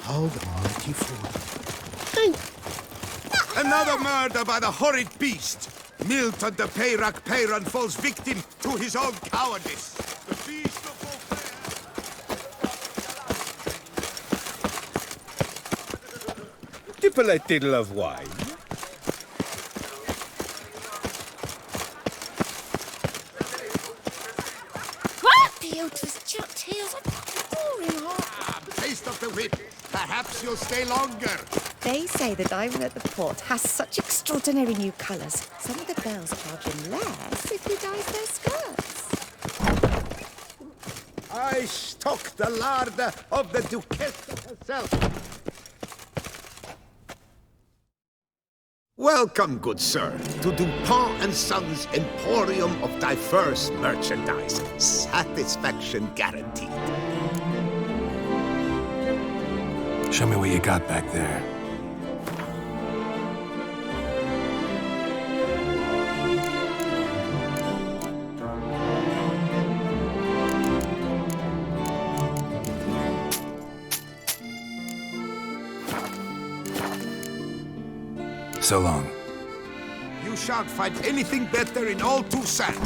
Hold on, T4. Another murder by the horrid beast! Milton de Peyrac Peyron falls victim to his own cowardice. The beast of Beauclair. Dip a little of wine. Theodore's chucked heels are boring hot. Taste of the whip. Perhaps you'll stay longer. They say the diamond at the port has such extraordinary new colours. Some of the girls charge him less if he dyes their skirts. I stock the larder of the Duchess herself. Welcome, good sir, to Dupont and Sons Emporium of diverse merchandise. Satisfaction guaranteed. Show me what you got back there. So long. You shan't find anything better in all Toussaint.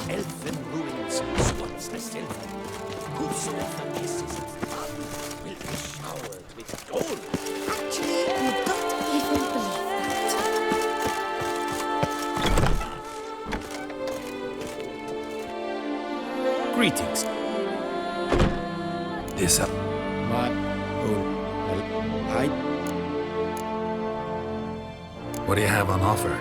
Elfen ruins, once the silver. Whosoever kisses its blood will be showered with gold. Actually, you don't even believe that. Greetings. This up. What do you have on offer?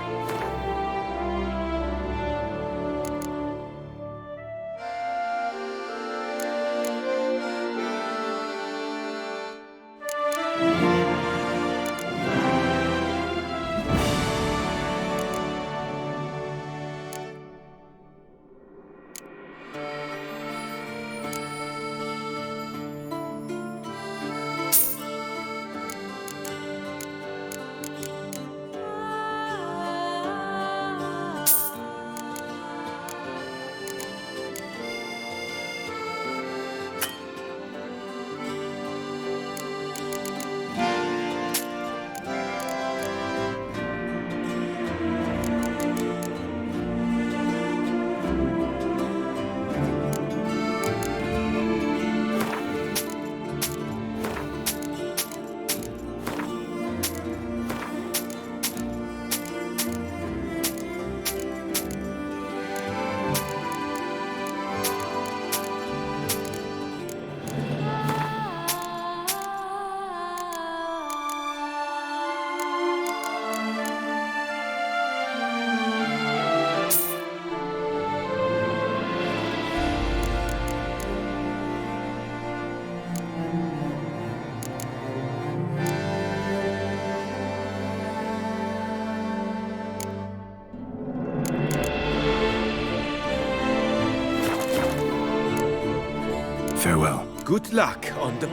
Farewell. Good luck on the...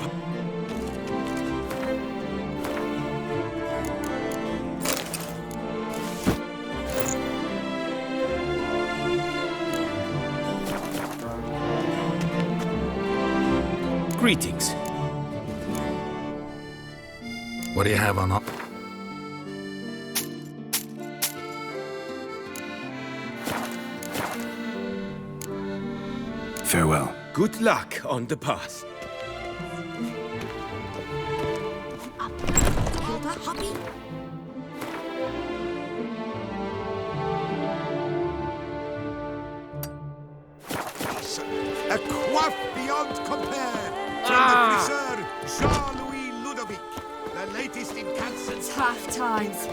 Greetings. What do you have on offer? Farewell. Good luck on the path. A coif beyond compare from the friseur Jean-Louis Ludovic, the latest in Kansas. Tough times.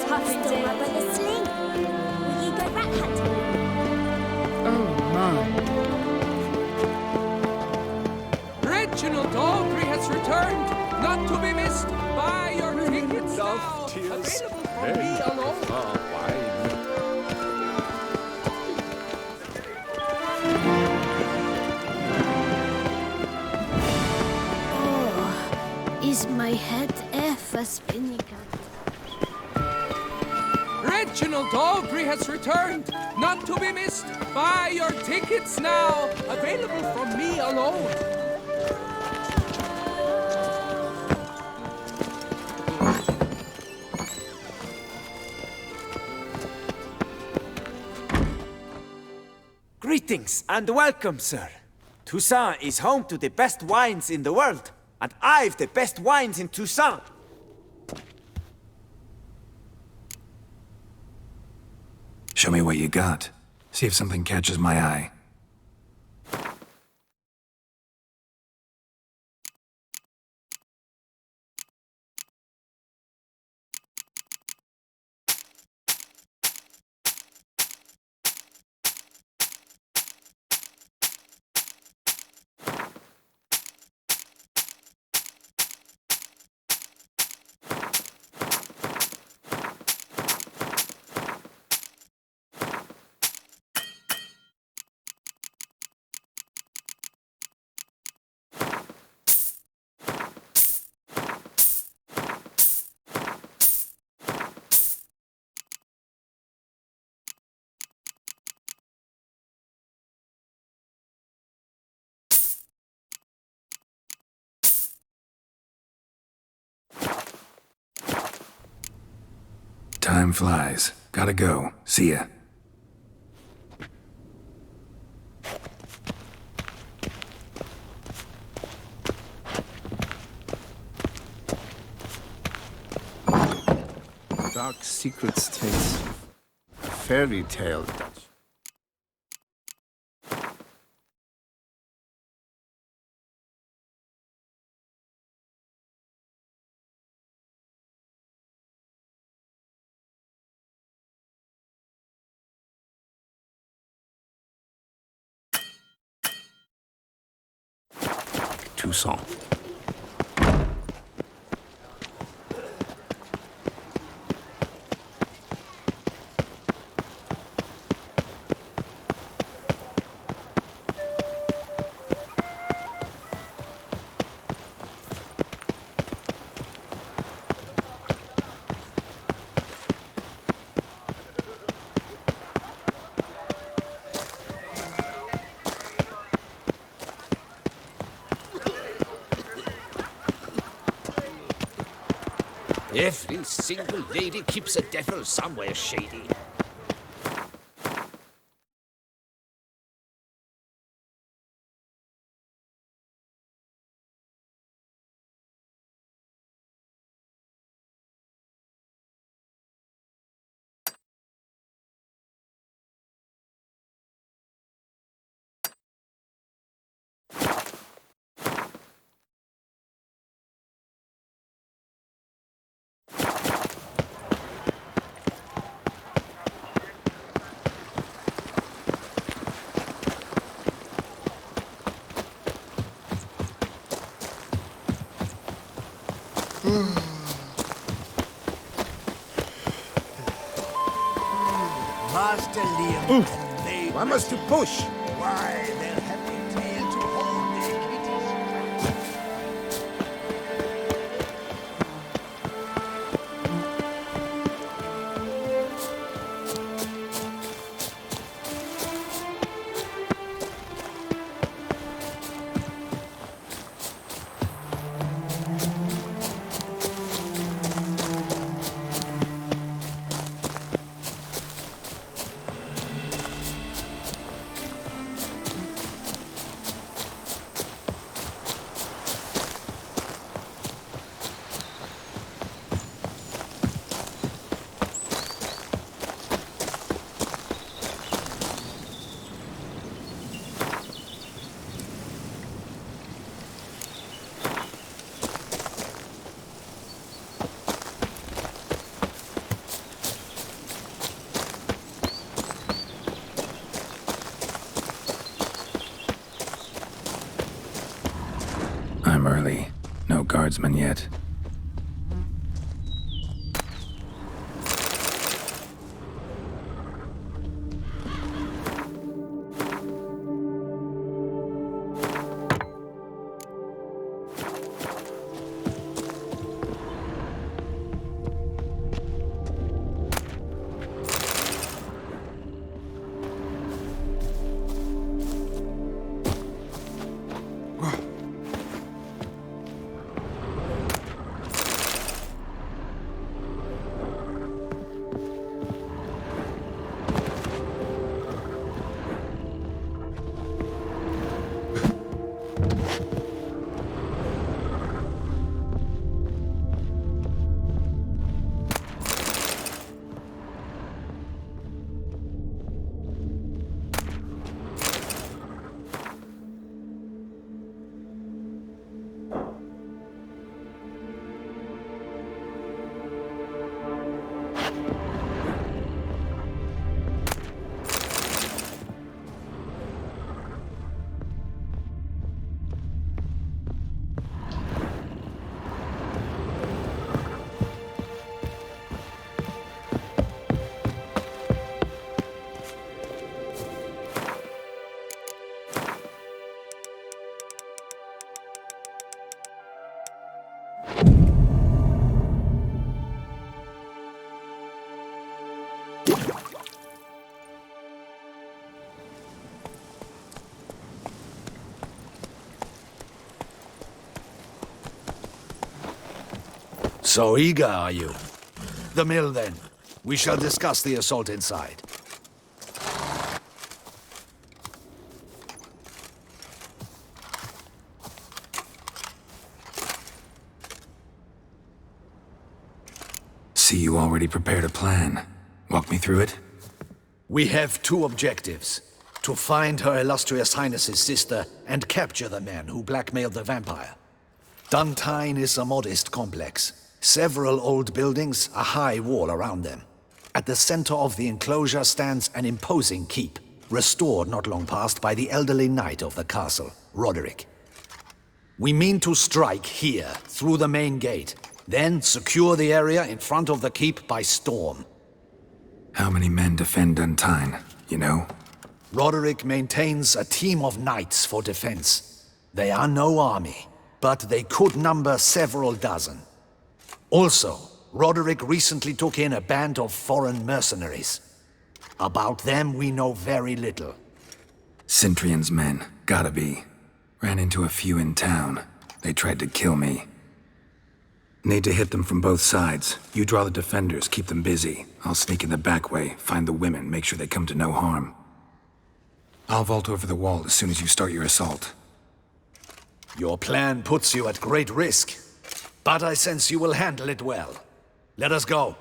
Tough indeed. My brother Sling. Will you go rat hunting? Oh my. Reginald Aubry has returned, not to be missed. Buy your tickets now. Available for me alone. Is my head a spinning Reginald Daltrey has returned, not to be missed. Buy your tickets now. Available from me alone. Greetings and welcome, sir. Toussaint is home to the best wines in the world, and I've the best wines in Toussaint. Show me what you got. See if something catches my eye. Time flies. Gotta go. See ya. Dark secrets taste fairy tale touch. Toussaint. Every single lady keeps a devil somewhere shady. Master Liam and Maid Why must you push? Why, they'll have a tail to hold their kitties. I'm early. No guardsmen yet. So eager, are you? The mill, then. We shall discuss the assault inside. See, you already prepared a plan. Walk me through it? We have two objectives. To find Her Illustrious Highness's sister and capture the man who blackmailed the vampire. Duntine is a modest complex. Several old buildings, a high wall around them. At the center of the enclosure stands an imposing keep, restored not long past by the elderly knight of the castle, Roderick. We mean to strike here, through the main gate, then secure the area in front of the keep by storm. How many men defend Duntine, you know? Roderick maintains a team of knights for defense. They are no army, but they could number several dozen. Also, Roderick recently took in a band of foreign mercenaries. About them we know very little. Cintrian's men, gotta be. Ran into a few in town. They tried to kill me. Need to hit them from both sides. You draw the defenders, keep them busy. I'll sneak in the back way, find the women, make sure they come to no harm. I'll vault over the wall as soon as you start your assault. Your plan puts you at great risk, but I sense you will handle it well. Let us go.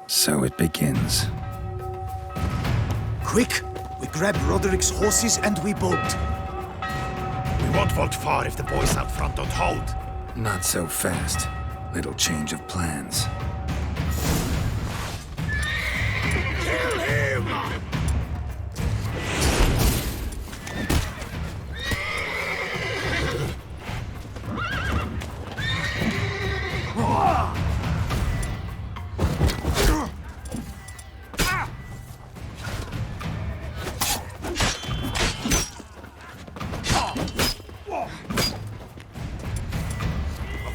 So it begins. Quick! We grab Roderick's horses and we bolt. We won't vault far if the boys out front don't hold. Not so fast. Little change of plans. Kill him!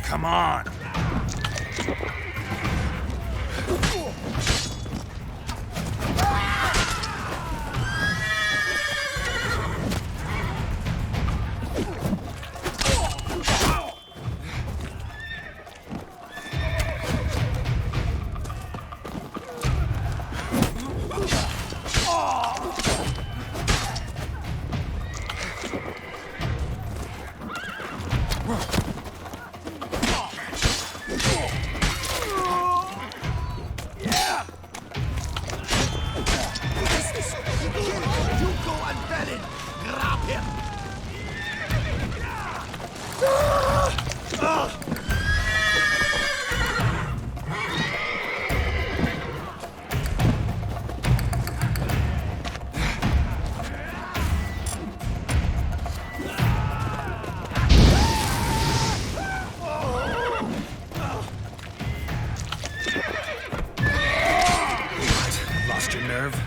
Come on! Lost your nerve?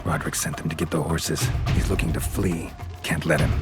Roderick sent them to get the horses. He's looking to flee. Can't let him.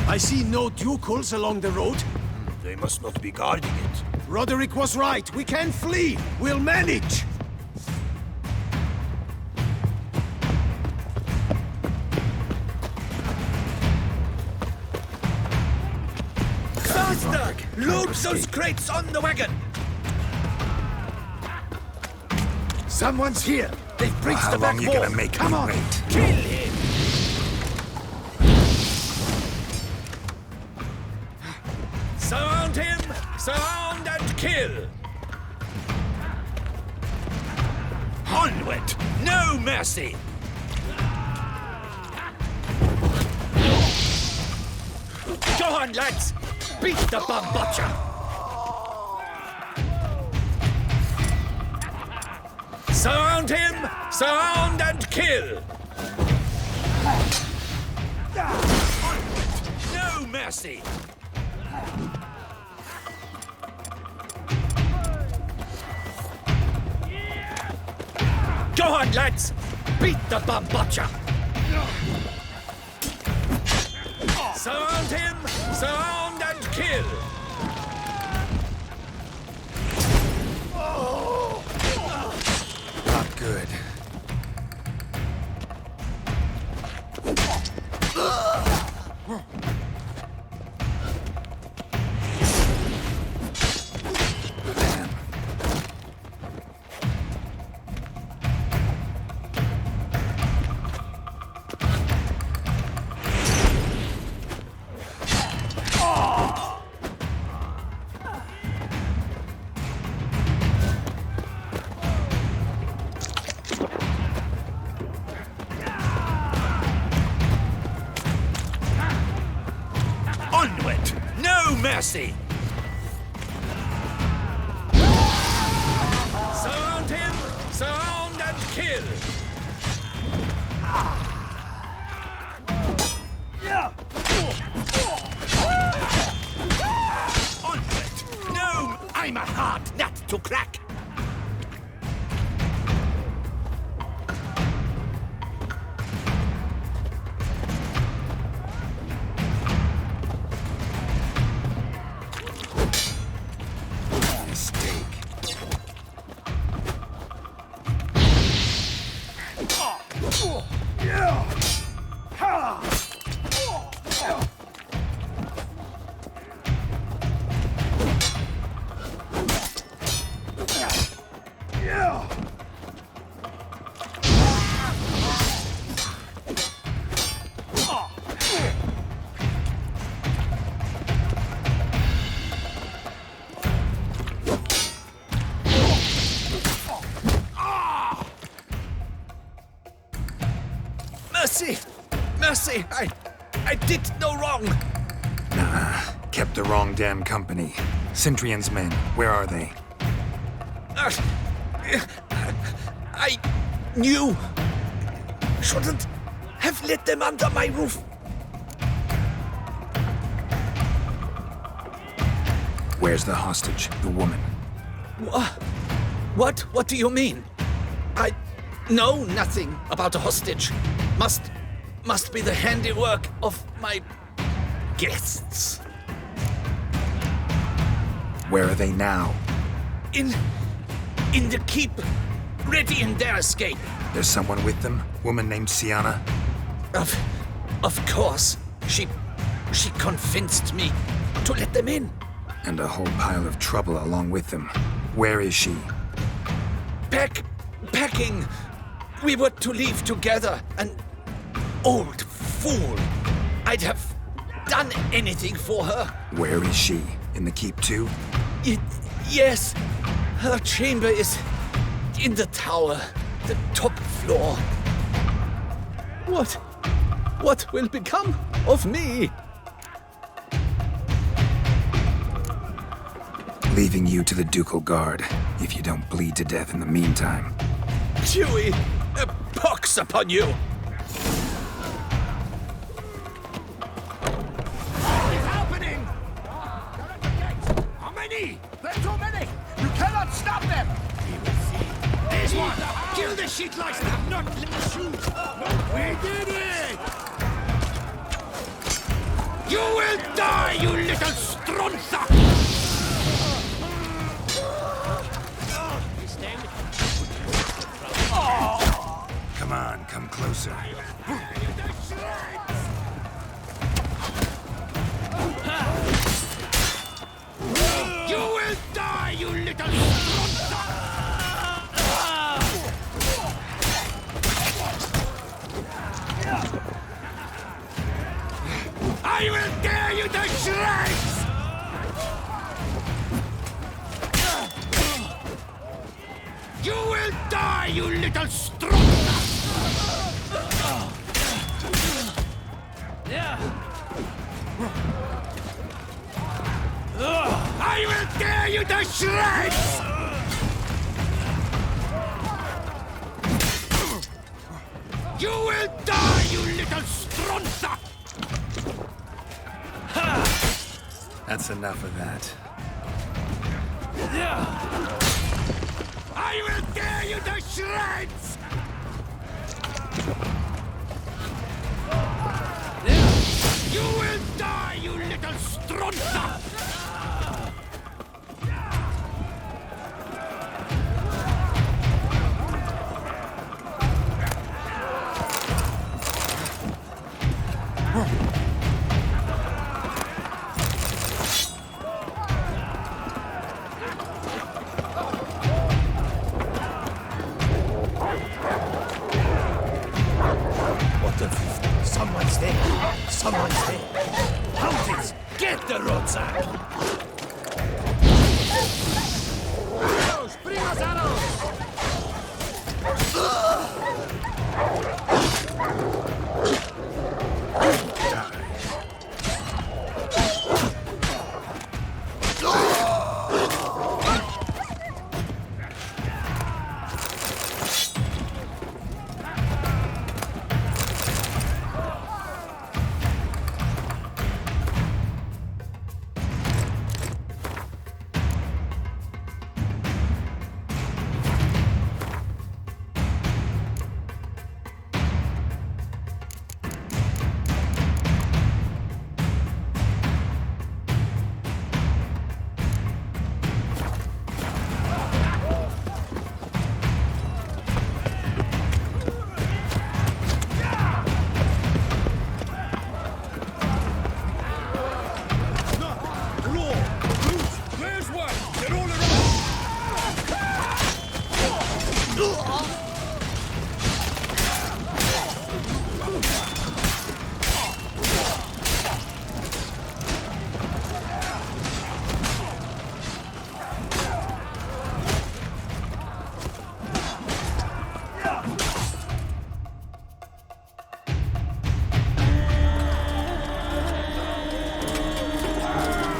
I see no ducals along the road. They must not be guarding it. Roderick was right. We can flee. We'll manage. Faster! Load those crates on the wagon! Someone's here. They've breached How the back long you wall. gonna make Come me on. wait? Kill him! Surround him! Surround and kill! Onward! No mercy! Go on, lads! Beat the bum butcher! Surround him! Surround and kill! No mercy! Go on, lads! Beat the bum butcher! Surround him! Surround and kill! Not good. Onward! No mercy! Surround him! Surround and kill! Onward! No! I'm a hard nut to crack! Mercy! Mercy! I did no wrong! Kept the wrong damn company. Centrion's men, where are they? I knew. Shouldn't have let them under my roof. Where's the hostage, the woman? What? What do you mean? I know nothing about a hostage. Must be the handiwork of my guests. Where are they now? In the keep, ready in their escape. There's someone with them? Woman named Sienna? Of course. She convinced me to let them in. And a whole pile of trouble along with them. Where is she? Packing. We were to leave together. An old fool. I'd have done anything for her. Where is she? In the keep too? Yes. Her chamber is in the tower, the top floor. What will become of me? Leaving you to the Ducal Guard, if you don't bleed to death in the meantime. Chewie, a pox upon you! What is happening? How many? There are too many! You cannot stop them! We will see. There's one! Kill the shit lice! Not let us shoot! No, we did it! You will die, you little stronza! Come on, come closer. You will die, you little stronza! I will tear you to shreds! You will die, you little stronza! I will tear you to shreds! You will die, you little stronza! That's enough of that. I will tear you to shreds! You will die, you little stronza! What the f... Someone's there. Someone's there. Hounds! Get the Rotzak! Arrows! Bring us arrows!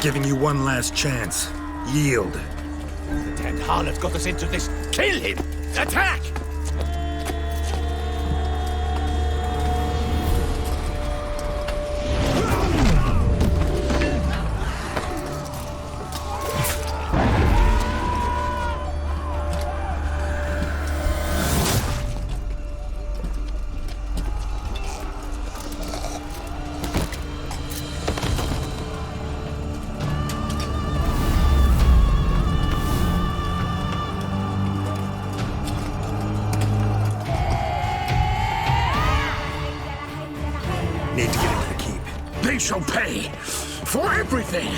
Giving you one last chance. Yield. The damned harlot got us into this. Kill him! Attack! Need to get into the keep. They shall pay for everything.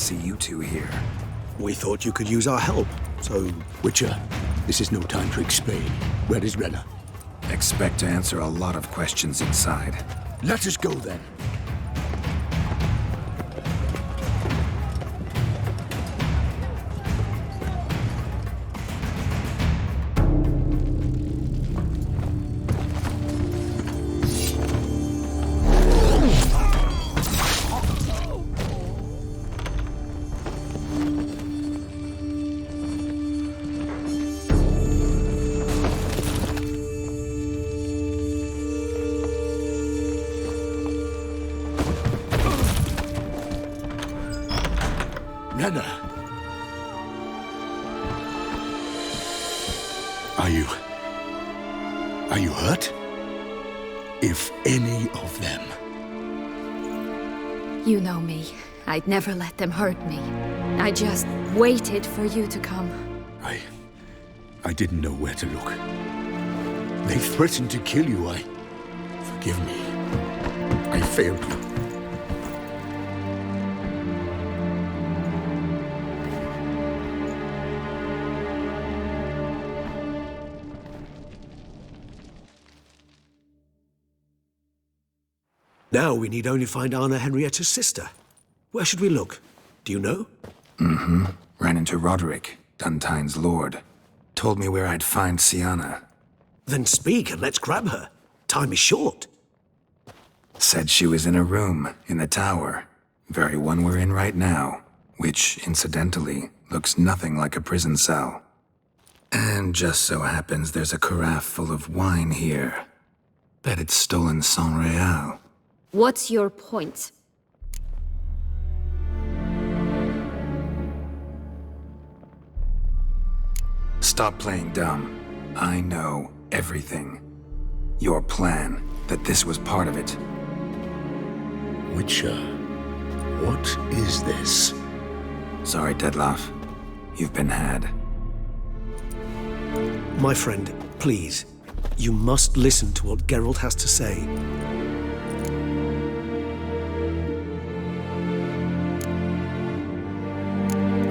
see you two here. We thought you could use our help, so... Witcher, this is no time to explain. Where is Renna? Expect to answer a lot of questions inside. Let us go then. Renna! Are you hurt? If any of them. You know me. I'd never let them hurt me. I just waited for you to come. I didn't know where to look. They threatened to kill you. Forgive me. I failed you. Now we need only find Anna Henrietta's sister. Where should we look? Do you know? Ran into Roderick, Duntine's lord. Told me where I'd find Siana. Then speak and let's grab her. Time is short. Said she was in a room in the tower. Very one we're in right now. Which, incidentally, looks nothing like a prison cell. And just so happens there's a carafe full of wine here. Bet it's stolen sans real. What's your point? Stop playing dumb. I know everything. Your plan, that this was part of it. Witcher, what is this? Sorry, Dettlaff. You've been had. My friend, please. You must listen to what Geralt has to say.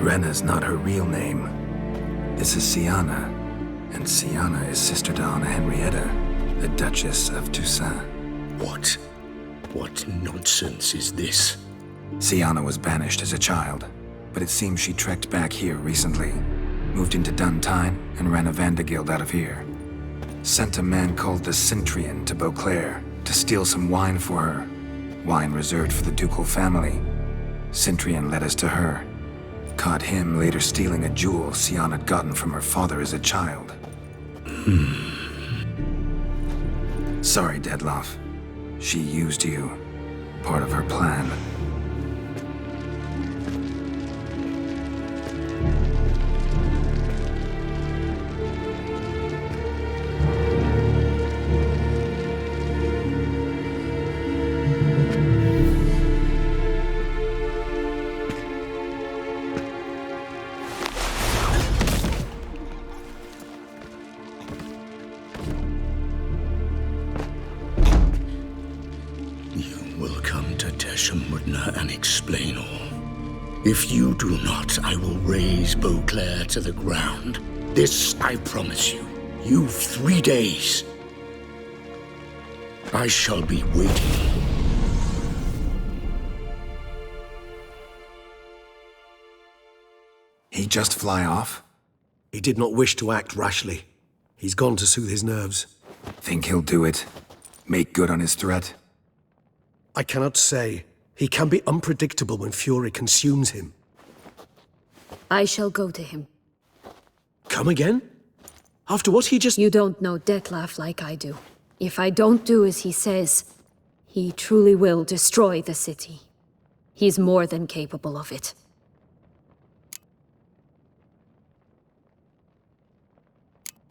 Renna's not her real name. This is Siana, and Siana is sister to Anna Henrietta, the Duchess of Toussaint. What nonsense is this? Siana was banished as a child, but it seems she trekked back here recently. Moved into Duntine and ran a Vandergild out of here. Sent a man called the Centrian to Beauclair to steal some wine for her. Wine reserved for the ducal family. Centrian led us to her. Caught him later stealing a jewel Siana had gotten from her father as a child. Sorry, Dettlaff. She used you. Part of her plan. And explain all. If you do not, I will raze Beauclair to the ground. This I promise you. You've 3 days. I shall be waiting. He just fly off? He did not wish to act rashly. He's gone to soothe his nerves. Think he'll do it? Make good on his threat? I cannot say. He can be unpredictable when fury consumes him. I shall go to him. Come again? After what he just... You don't know Dettlaff like I do. If I don't do as he says, he truly will destroy the city. He's more than capable of it.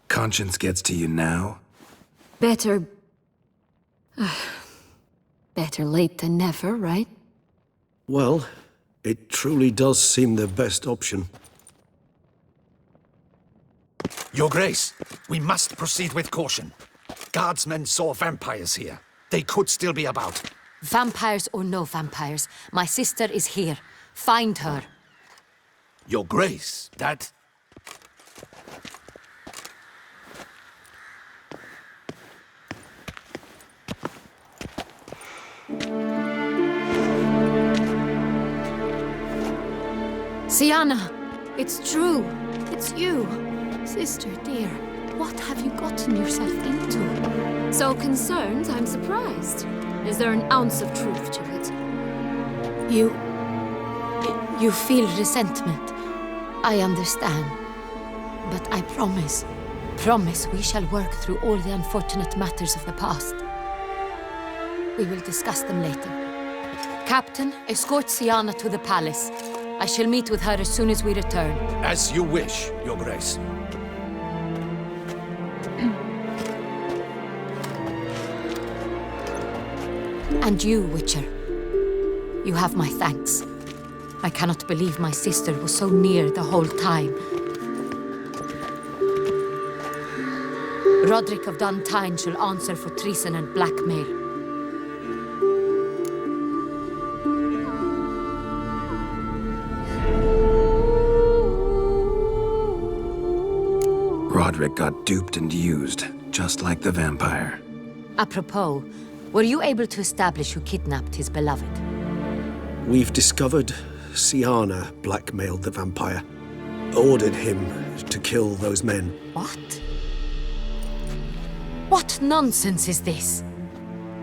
Conscience gets to you now? Better... better late than never, right? Well, it truly does seem the best option. Your Grace, we must proceed with caution. Guardsmen saw vampires here. They could still be about. Vampires or no vampires, my sister is here. Find her. Your Grace, that... Sienna, it's true. It's you. Sister dear, what have you gotten yourself into? So concerned, I'm surprised. Is there an ounce of truth to it? You feel resentment. I understand. But I promise we shall work through all the unfortunate matters of the past. We will discuss them later. Captain, escort Sienna to the palace. I shall meet with her as soon as we return. As you wish, Your Grace. And you, Witcher. You have my thanks. I cannot believe my sister was so near the whole time. Roderick of Dun Tine shall answer for treason and blackmail. Roderick got duped and used, just like the vampire. Apropos, were you able to establish who kidnapped his beloved? We've discovered Sienna blackmailed the vampire, ordered him to kill those men. What? What nonsense is this?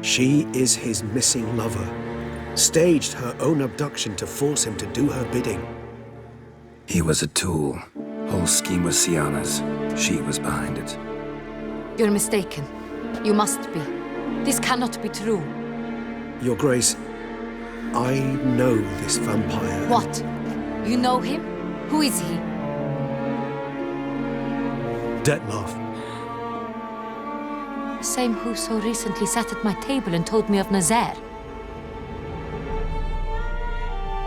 She is his missing lover. Staged her own abduction to force him to do her bidding. He was a tool. Whole scheme was Sienna's. She was behind it. You're mistaken. You must be. This cannot be true. Your Grace, I know this vampire. What? You know him? Who is he? Detlav. Same who so recently sat at my table and told me of Nazaire.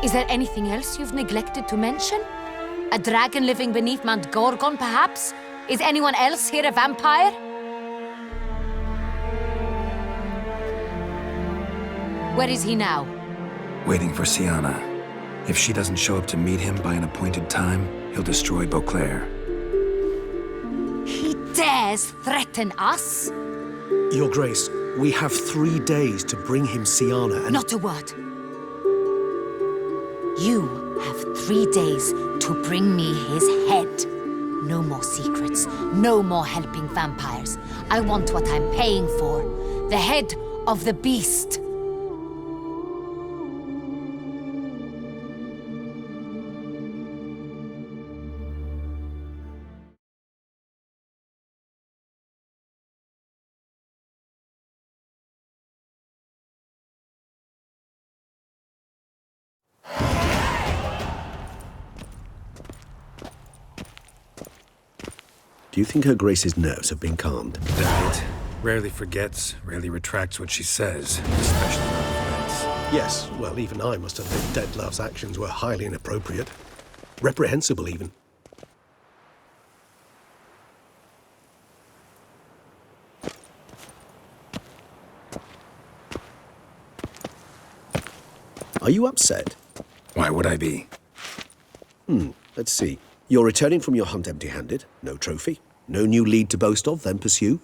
Is there anything else you've neglected to mention? A dragon living beneath Mount Gorgon, perhaps? Is anyone else here a vampire? Where is he now? Waiting for Sienna. If she doesn't show up to meet him by an appointed time, he'll destroy Beauclair. He dares threaten us? Your Grace, we have 3 days to bring him Sienna and... Not a word. You have 3 days to bring me his head. No more secrets. No more helping vampires. I want what I'm paying for. The head of the beast. Do you think Her Grace's nerves have been calmed? Right. Rarely forgets, rarely retracts what she says, especially on offense. Yes, well, even I must admit Detlav's actions were highly inappropriate. Reprehensible, even. Are you upset? Why would I be? Let's see. You're returning from your hunt empty-handed. No trophy. No new lead to boast of, then pursue.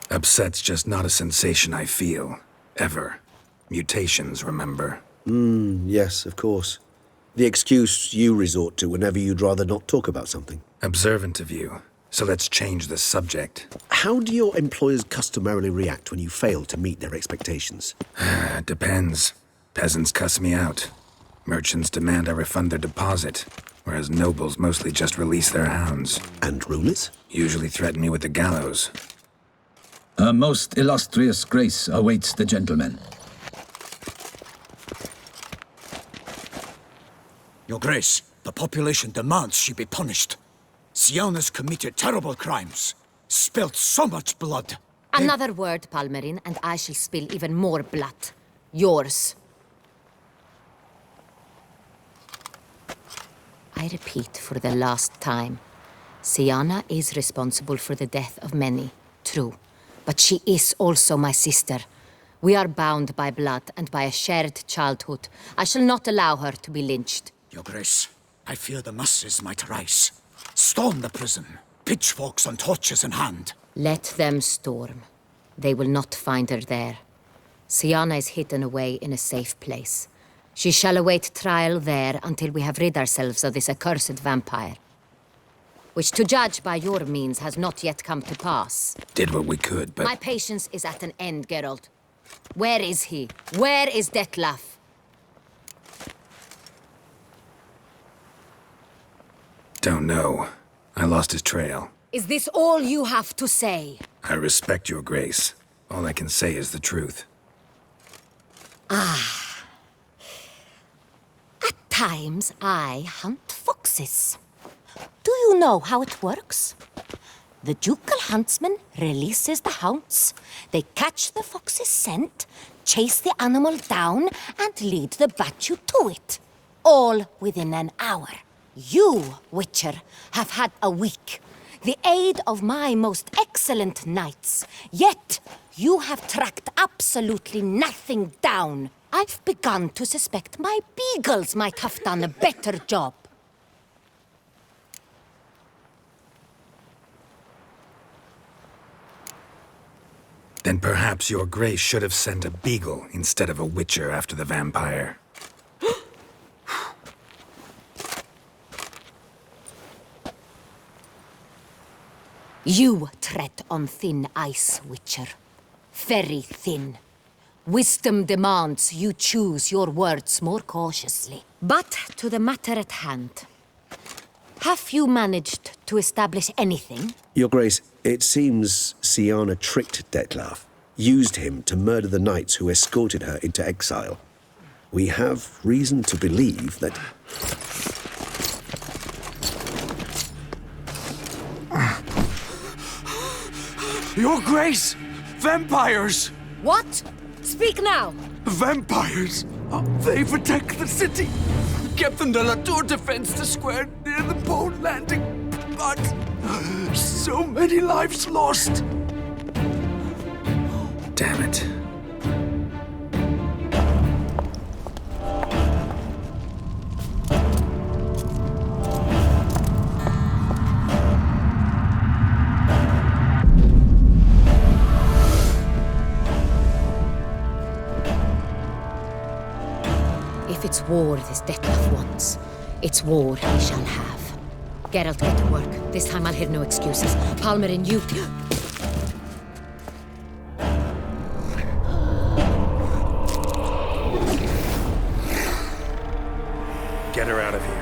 Upset's just not a sensation I feel. Ever. Mutations, remember? Yes, of course. The excuse you resort to whenever you'd rather not talk about something. Observant of you. So let's change the subject. How do your employers customarily react when you fail to meet their expectations? Depends. Peasants cuss me out. Merchants demand I refund their deposit, whereas nobles mostly just release their hounds. And rulers? Usually threaten me with the gallows. Her most illustrious grace awaits the gentleman. Your Grace, the population demands she be punished. Sienna's committed terrible crimes. Spilt so much blood. Another word, Palmerin, and I shall spill even more blood. Yours. I repeat for the last time. Sienna is responsible for the death of many, true. But she is also my sister. We are bound by blood and by a shared childhood. I shall not allow her to be lynched. Your Grace, I fear the masses might rise. Storm the prison, pitchforks and torches in hand. Let them storm. They will not find her there. Syanna is hidden away in a safe place. She shall await trial there until we have rid ourselves of this accursed vampire. Which, to judge by your means, has not yet come to pass. Did what we could, but... My patience is at an end, Geralt. Where is he? Where is Detlef? Don't know. I lost his trail. Is this all you have to say? I respect your grace. All I can say is the truth. Ah. At times, I hunt foxes. Do you know how it works? The ducal huntsman releases the hounds. They catch the fox's scent, chase the animal down, and lead the battue to it. All within an hour. You, Witcher, have had a week. The aid of my most excellent knights. Yet, you have tracked absolutely nothing down. I've begun to suspect my beagles might have done a better job. Then perhaps your grace should have sent a beagle instead of a witcher after the vampire. You tread on thin ice, Witcher. Very thin. Wisdom demands you choose your words more cautiously. But to the matter at hand. Have you managed to establish anything? Your Grace, it seems Syanna tricked Detlef, used him to murder the knights who escorted her into exile. We have reason to believe that... Your Grace! Vampires! What? Speak now! Vampires! They protect the city! Captain de la Tour defends the square near the boat landing, but so many lives lost! Damn it. If it's war this Detlef wants, it's war he shall have. Geralt, get to work. This time I'll hear no excuses. Palmer and you... Get her out of here.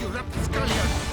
you rapscallion!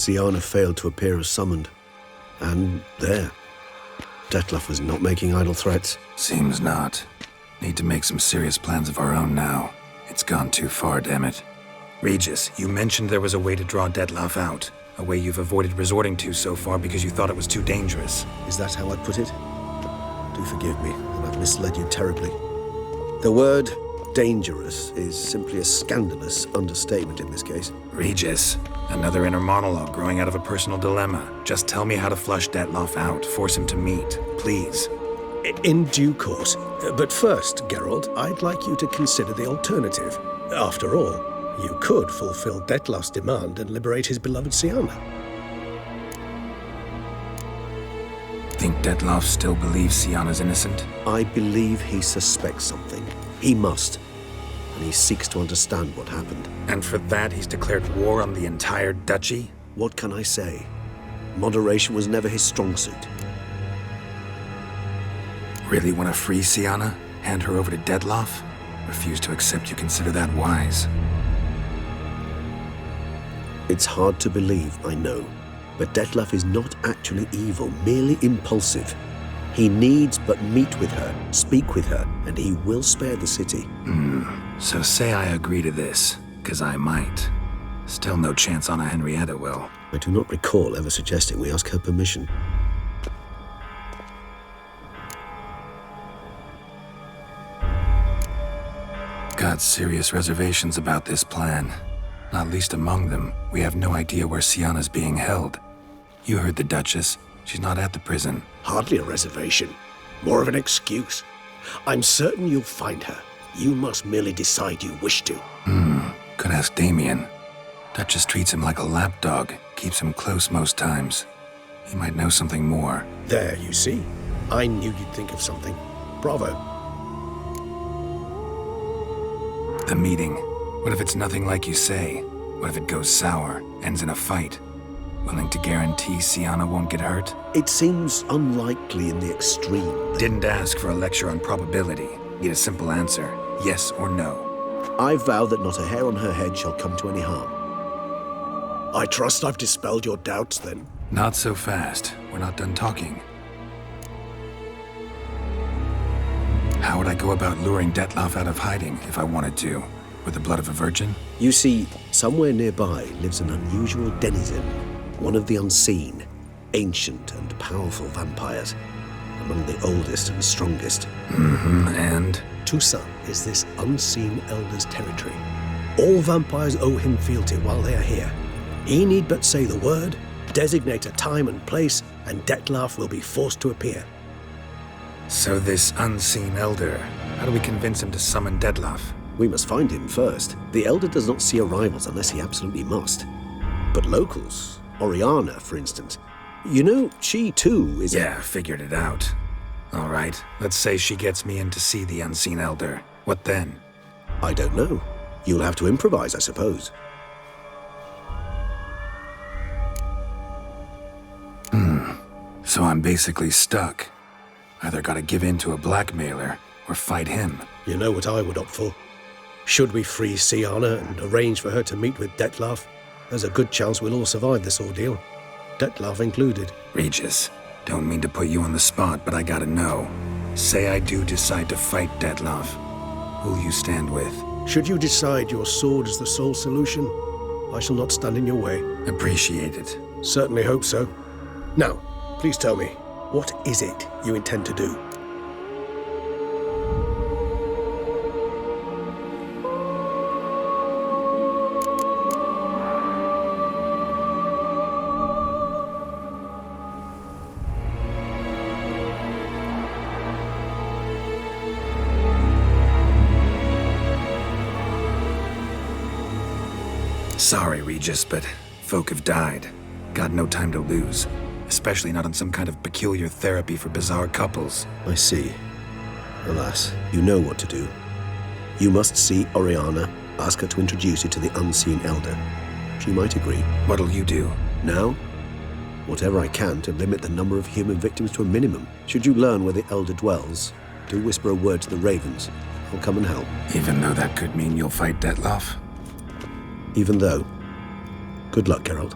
Siana failed to appear as summoned. And there. Dettlaff was not making idle threats. Seems not. Need to make some serious plans of our own now. It's gone too far, damn it. Regis, you mentioned there was a way to draw Dettlaff out. A way you've avoided resorting to so far because you thought it was too dangerous. Is that how I put it? Do forgive me, that I've misled you terribly. The word dangerous is simply a scandalous understatement in this case. Regis, another inner monologue growing out of a personal dilemma. Just tell me how to flush Dettlaff out, force him to meet, please. In due course. But first, Geralt, I'd like you to consider the alternative. After all, you could fulfill Dettlaff's demand and liberate his beloved Siana. Think Dettlaff still believes Siana's innocent? I believe he suspects something. He must. And he seeks to understand what happened. And for that, he's declared war on the entire duchy? What can I say? Moderation was never his strong suit. Really want to free Siana? Hand her over to Dettlaff? Refuse to accept you consider that wise. It's hard to believe, I know. But Dettlaff is not actually evil, merely impulsive. He needs but meet with her, speak with her, and he will spare the city. So say I agree to this, 'cause I might. Still no chance Anna Henrietta will. I do not recall ever suggesting we ask her permission. Got serious reservations about this plan. Not least among them, we have no idea where Siana's being held. You heard the Duchess. She's not at the prison. Hardly a reservation. More of an excuse. I'm certain you'll find her. You must merely decide you wish to. Could ask Damien. Duchess treats him like a lapdog, keeps him close most times. He might know something more. There, you see. I knew you'd think of something. Bravo. The meeting. What if it's nothing like you say? What if it goes sour, ends in a fight? Willing to guarantee Siana won't get hurt? It seems unlikely in the extreme. Didn't ask for a lecture on probability. Need a simple answer. Yes or no. I vow that not a hair on her head shall come to any harm. I trust I've dispelled your doubts, then. Not so fast. We're not done talking. How would I go about luring Dettlaff out of hiding if I wanted to? With the blood of a virgin? You see, somewhere nearby lives an unusual denizen. One of the unseen, ancient and powerful vampires. Among the oldest and strongest. And? Toussaint is this unseen elder's territory. All vampires owe him fealty while they are here. He need but say the word, designate a time and place, and Dettlaff will be forced to appear. So this unseen elder, how do we convince him to summon Dettlaff? We must find him first. The elder does not see arrivals unless he absolutely must. But locals, Oriana, for instance, you know, she too is... Yeah, figured it out. All right, let's say she gets me in to see the unseen elder. What then? I don't know. You'll have to improvise, I suppose. So I'm basically stuck. Either gotta give in to a blackmailer, or fight him. You know what I would opt for. Should we free Siana and arrange for her to meet with Dettlaff, there's a good chance we'll all survive this ordeal. Dettlaff included. Regis, don't mean to put you on the spot, but I gotta know. Say I do decide to fight Dettlaff. Who'll you stand with? Should you decide your sword is the sole solution, I shall not stand in your way. Appreciate it. Certainly hope so. Now, please tell me, what is it you intend to do? Sorry, Regis, but folk have died. Got no time to lose. Especially not on some kind of peculiar therapy for bizarre couples. I see. Alas, you know what to do. You must see Oriana, ask her to introduce you to the unseen elder. She might agree. What'll you do? Now? Whatever I can to limit the number of human victims to a minimum. Should you learn where the elder dwells, do whisper a word to the ravens. I'll come and help. Even though that could mean you'll fight Dettlaff? Even though. Good luck, Geralt.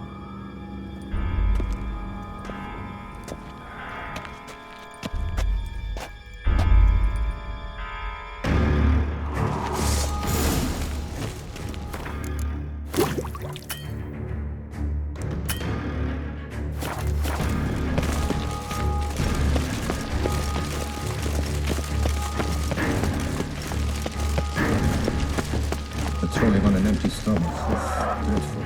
an empty stomach. Dreadful.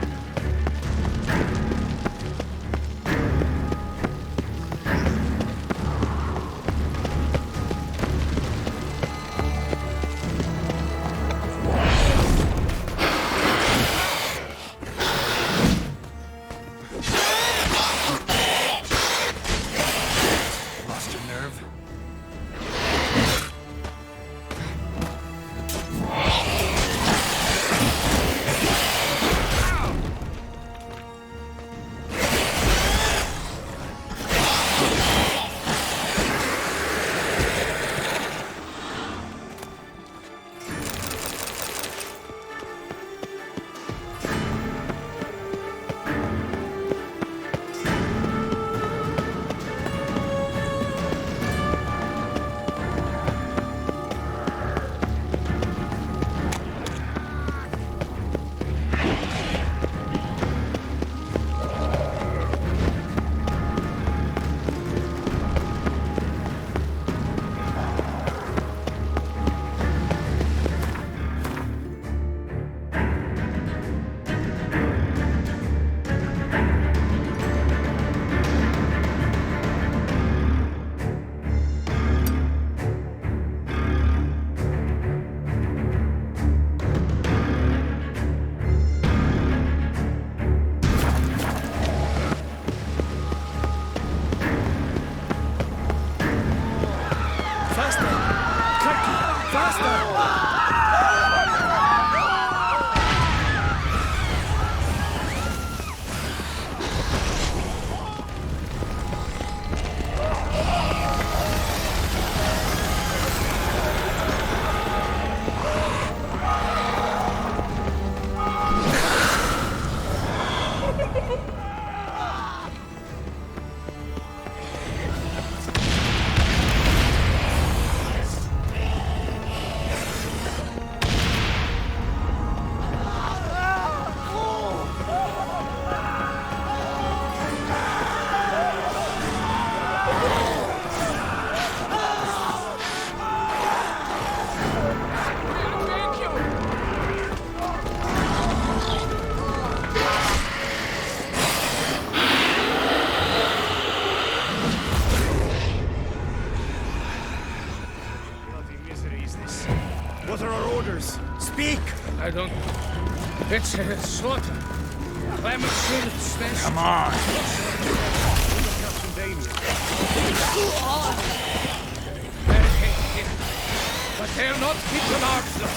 Lost your nerve? What are our orders? Speak! I don't... It's a slaughter. I'm sure it's this. Come on! Barricade him. But they'll not keep the marks up.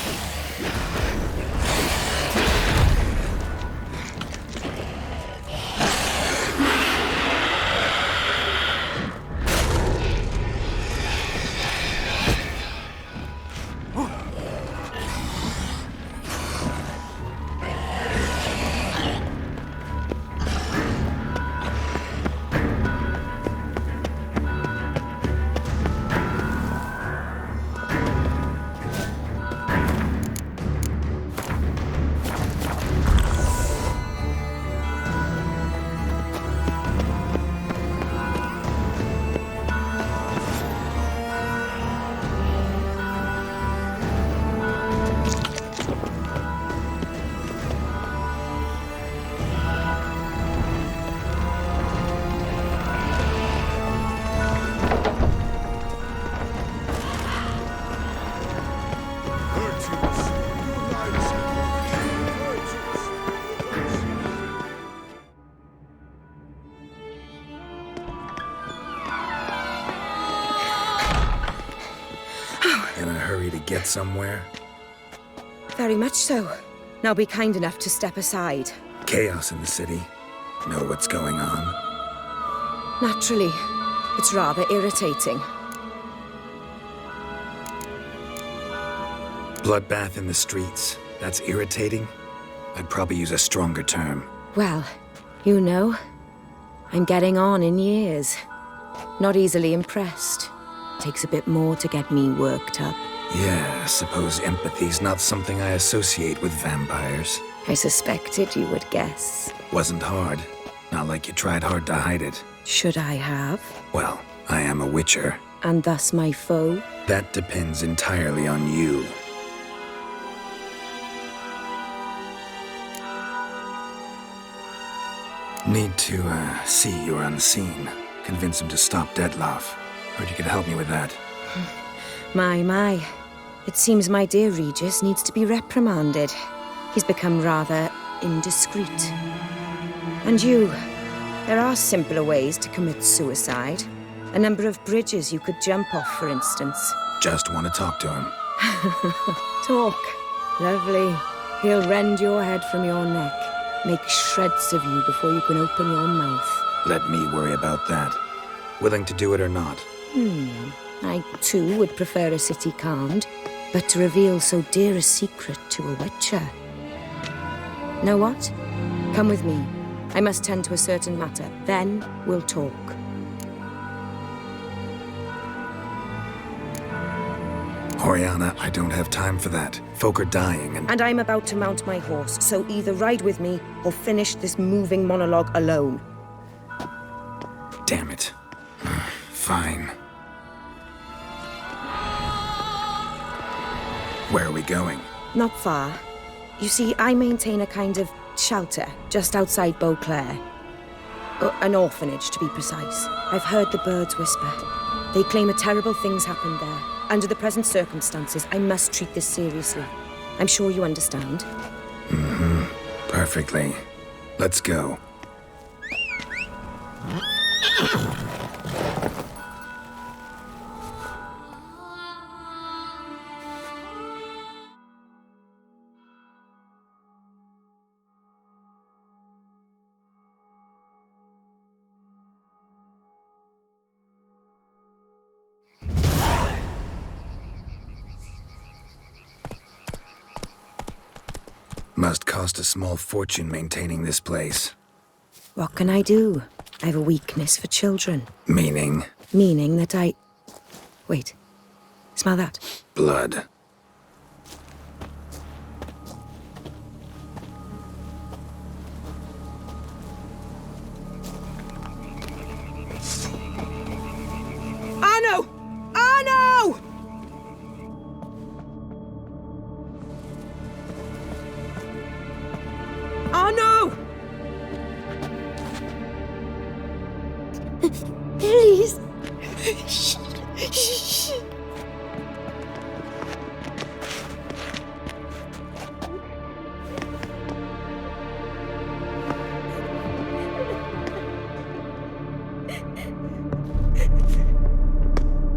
In a hurry to get somewhere? Very much so. Now be kind enough to step aside. Chaos in the city. Know what's going on? Naturally. It's rather irritating. Bloodbath in the streets. That's irritating? I'd probably use a stronger term. Well, you know, I'm getting on in years. Not easily impressed. Takes a bit more to get me worked up. Yeah, I suppose empathy's not something I associate with vampires. I suspected you would guess. Wasn't hard. Not like you tried hard to hide it. Should I have? Well, I am a witcher. And thus my foe? That depends entirely on you. Need to, see you're unseen. Convince him to stop Dettlaff. Heard you could help me with that. My. It seems my dear Regis needs to be reprimanded. He's become rather indiscreet. And you, there are simpler ways to commit suicide. A number of bridges you could jump off, for instance. Just want to talk to him. Talk. Lovely. He'll rend your head from your neck. Make shreds of you before you can open your mouth. Let me worry about that. Willing to do it or not? I, too, would prefer a city calmed, but to reveal so dear a secret to a witcher. Know what? Come with me. I must tend to a certain matter. Then we'll talk. Oriana, I don't have time for that. Folk are dying and I'm about to mount my horse, so either ride with me or finish this moving monologue alone. Damn it. Fine. Where are we going? Not far. You see, I maintain a kind of shelter just outside Beauclair. An orphanage, to be precise. I've heard the birds whisper. They claim a terrible thing's happened there. Under the present circumstances, I must treat this seriously. I'm sure you understand. Perfectly. Let's go. Must cost a small fortune maintaining this place. What can I do? I have a weakness for children. Meaning? Meaning that I... Wait. Smell that? Blood. Arno! Arno! Arno! Please.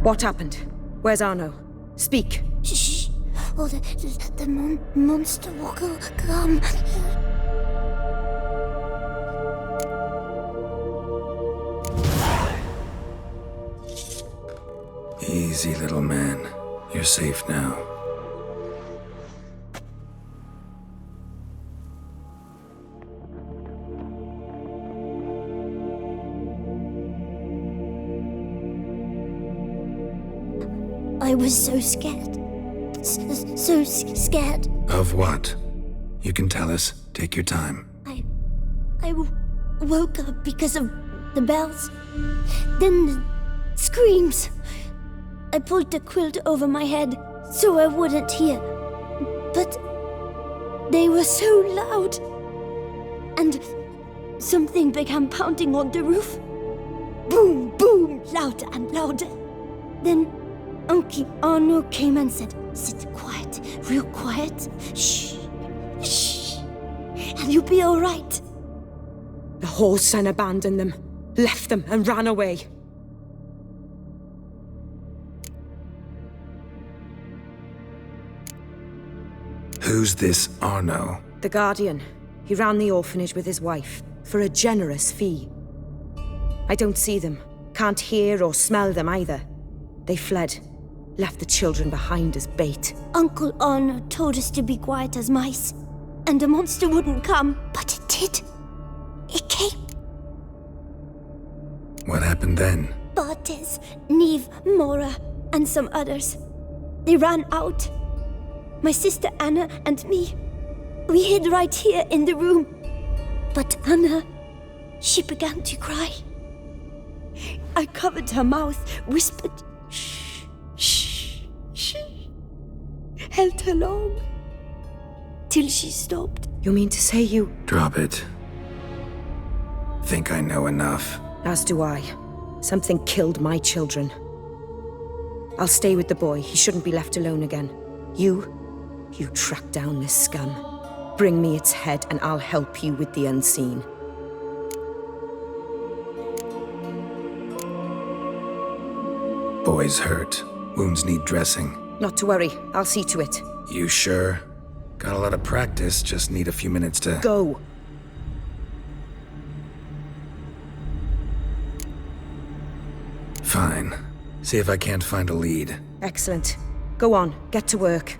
What happened? Where's Arno? Speak. Shh. Oh, the monster will come. Easy, little man. You're safe now. I was so scared. So scared. Of what? You can tell us. Take your time. I woke up because of the bells. Then the screams. I pulled the quilt over my head so I wouldn't hear. But they were so loud. And something began pounding on the roof. Boom, boom, louder and louder. Then Uncle Arno came and said, "Sit quiet, real quiet. Shh, shh, and you'll be all right." The whoreson abandoned them, left them and ran away. Who's this Arno? The Guardian. He ran the orphanage with his wife, for a generous fee. I don't see them, can't hear or smell them either. They fled, left the children behind as bait. Uncle Arno told us to be quiet as mice, and the monster wouldn't come, but it did. It came. What happened then? Bartes, Neve, Mora, and some others. They ran out. My sister Anna and me. We hid right here in the room. But Anna, she began to cry. I covered her mouth, whispered, "Shh, shh, shh." Held her long, till she stopped. You mean to say you... Drop it. think I know enough. As do I. Something killed my children. I'll stay with the boy. He shouldn't be left alone again. You track down this scum. Bring me its head and I'll help you with the unseen. Boy's hurt. Wounds need dressing. Not to worry. I'll see to it. You sure? Got a lot of practice, just need a few minutes to... Go! Fine. See if I can't find a lead. Excellent. Go on, get to work.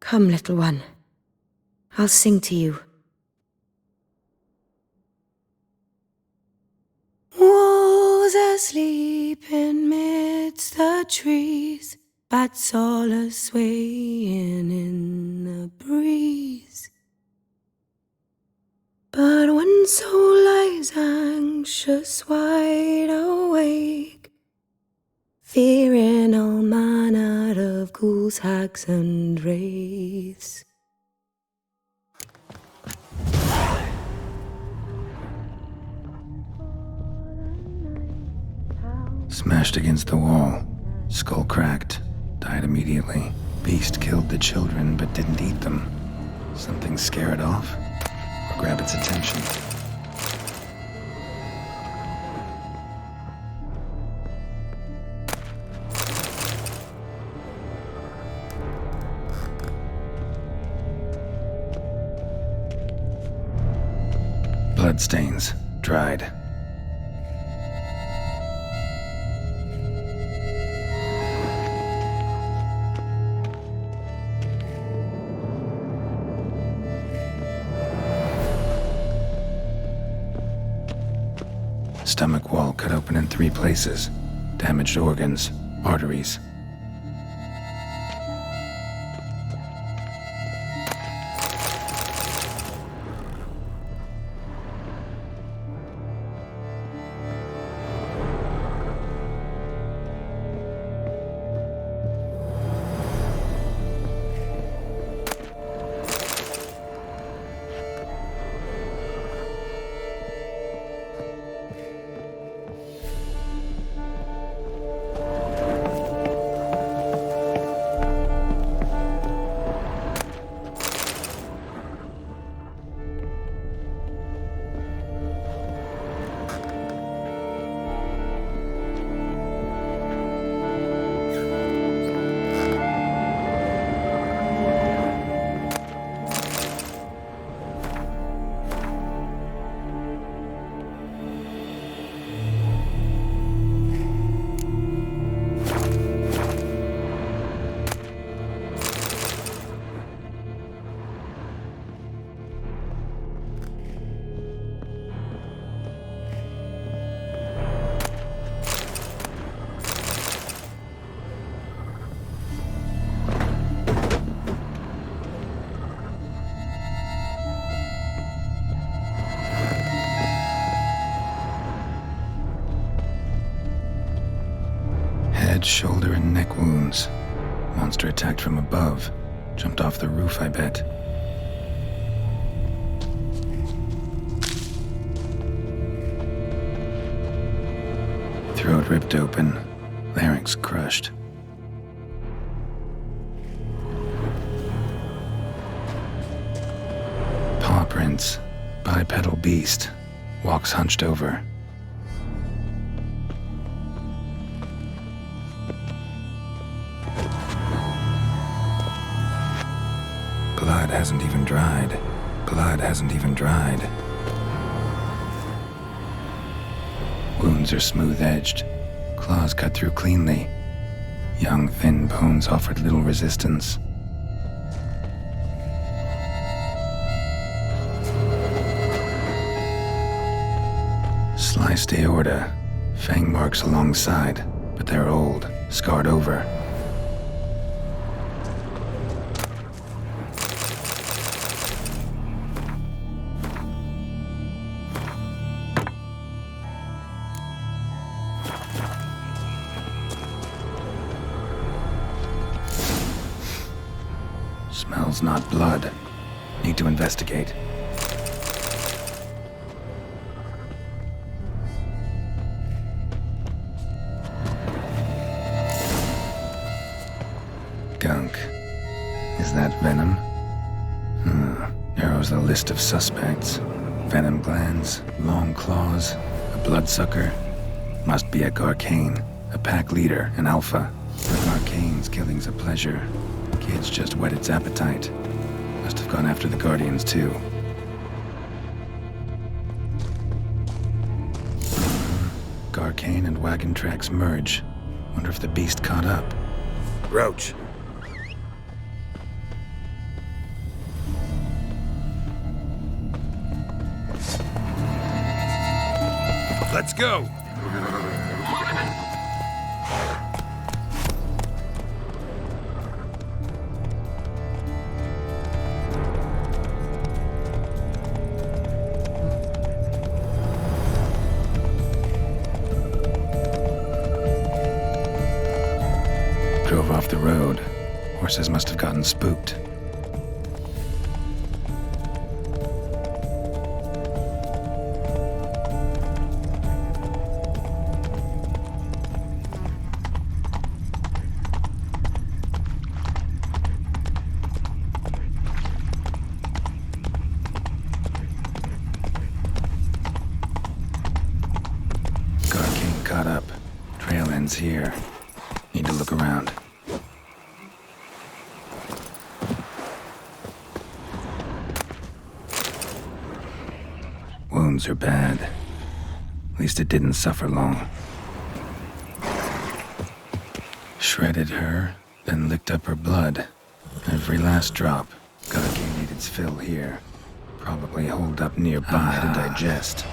Come, little one. I'll sing to you. Wolves asleep in midst the trees, bats all a-swaying in the breeze. But one soul lies anxious, wide awake, fearing all manner of ghouls, hags, and wraiths. Smashed against the wall. Skull cracked. Died immediately. Beast killed the children, but didn't eat them. Something scare it off? Or grab its attention? Bloodstains. Dried. Stomach wall cut open in 3 places. Damaged organs, arteries. Shoulder and neck wounds. Monster attacked from above. Jumped off the roof, I bet. Throat ripped open. Larynx crushed. Paw prints. Bipedal beast. Walks hunched over. Blood hasn't even dried. Blood hasn't even dried. Wounds are smooth-edged. Claws cut through cleanly. Young, thin bones offered little resistance. Sliced aorta. Fang marks alongside, but they're old, scarred over. Smells not blood. Need to investigate. Gunk. Is that venom? Narrows the list of suspects. Venom glands, long claws, a bloodsucker. Must be a Garcane, a pack leader, an alpha. For Garcane's killing's a pleasure. Kid's just whet its appetite. Must have gone after the Guardians too. Garcane and wagon tracks merge. Wonder if the beast caught up. Roach. Let's go! Drove off the road. Horses must have gotten spooked. Garcane caught up. Trail ends here. Need to look around. Wounds are bad. At least it didn't suffer long. Shredded her, then licked up her blood. Every last drop. Garcane ate its fill here. Probably holed up nearby to digest.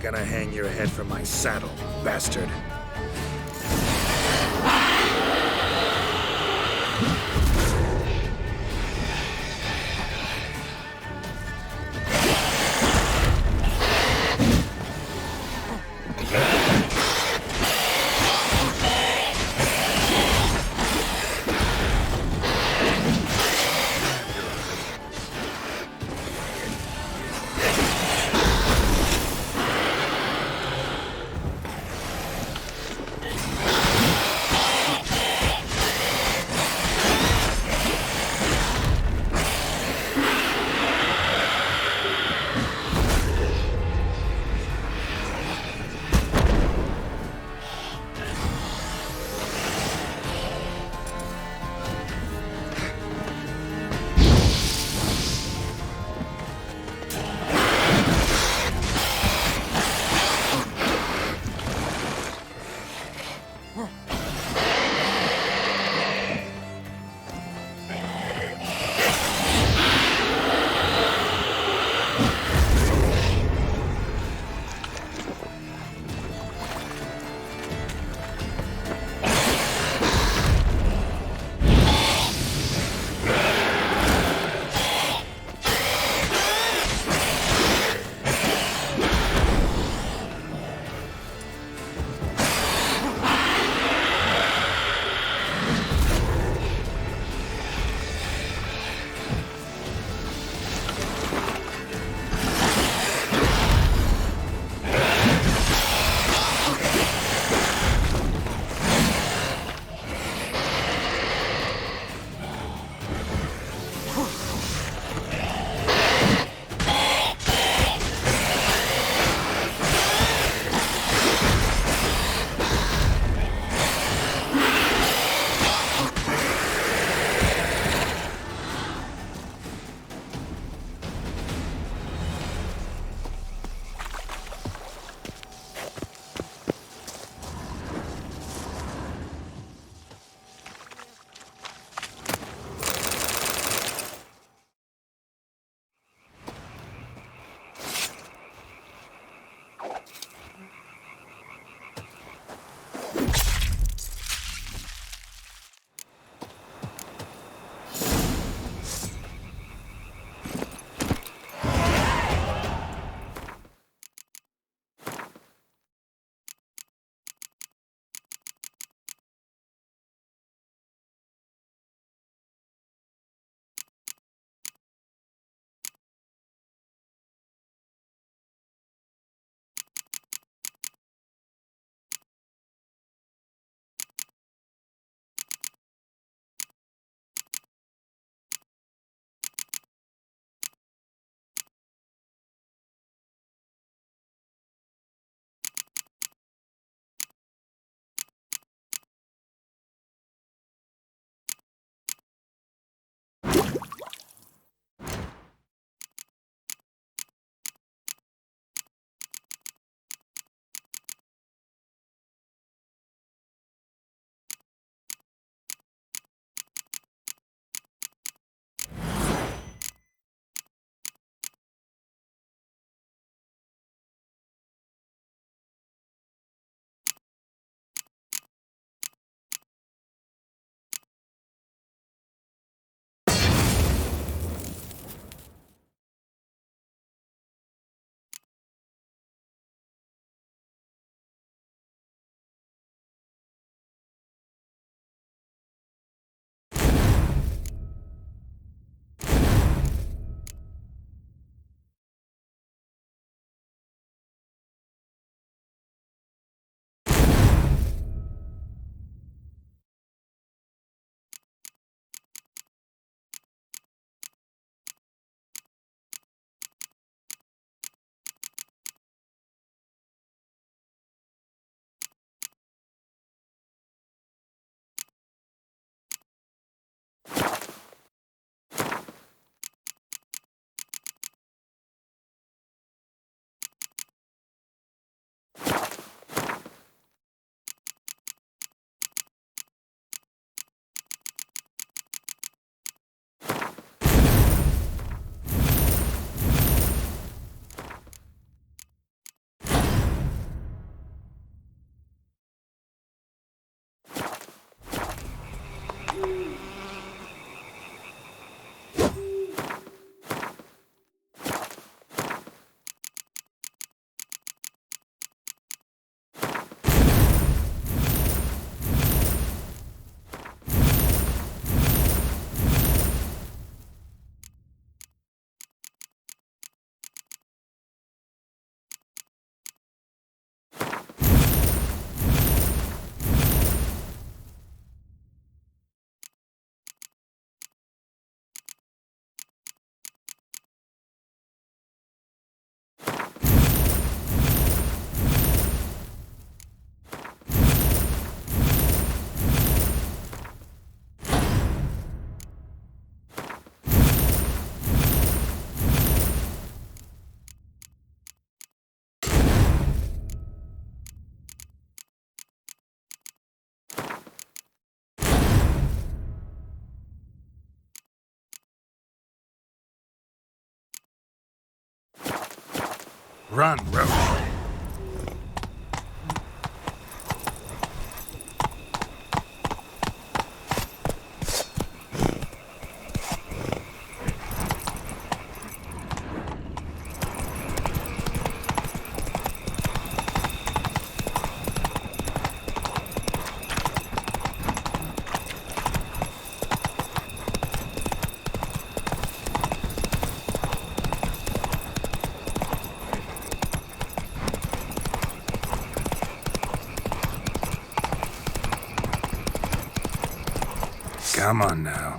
Gonna hang your head from my saddle, bastard. Run, Roach. Come on now.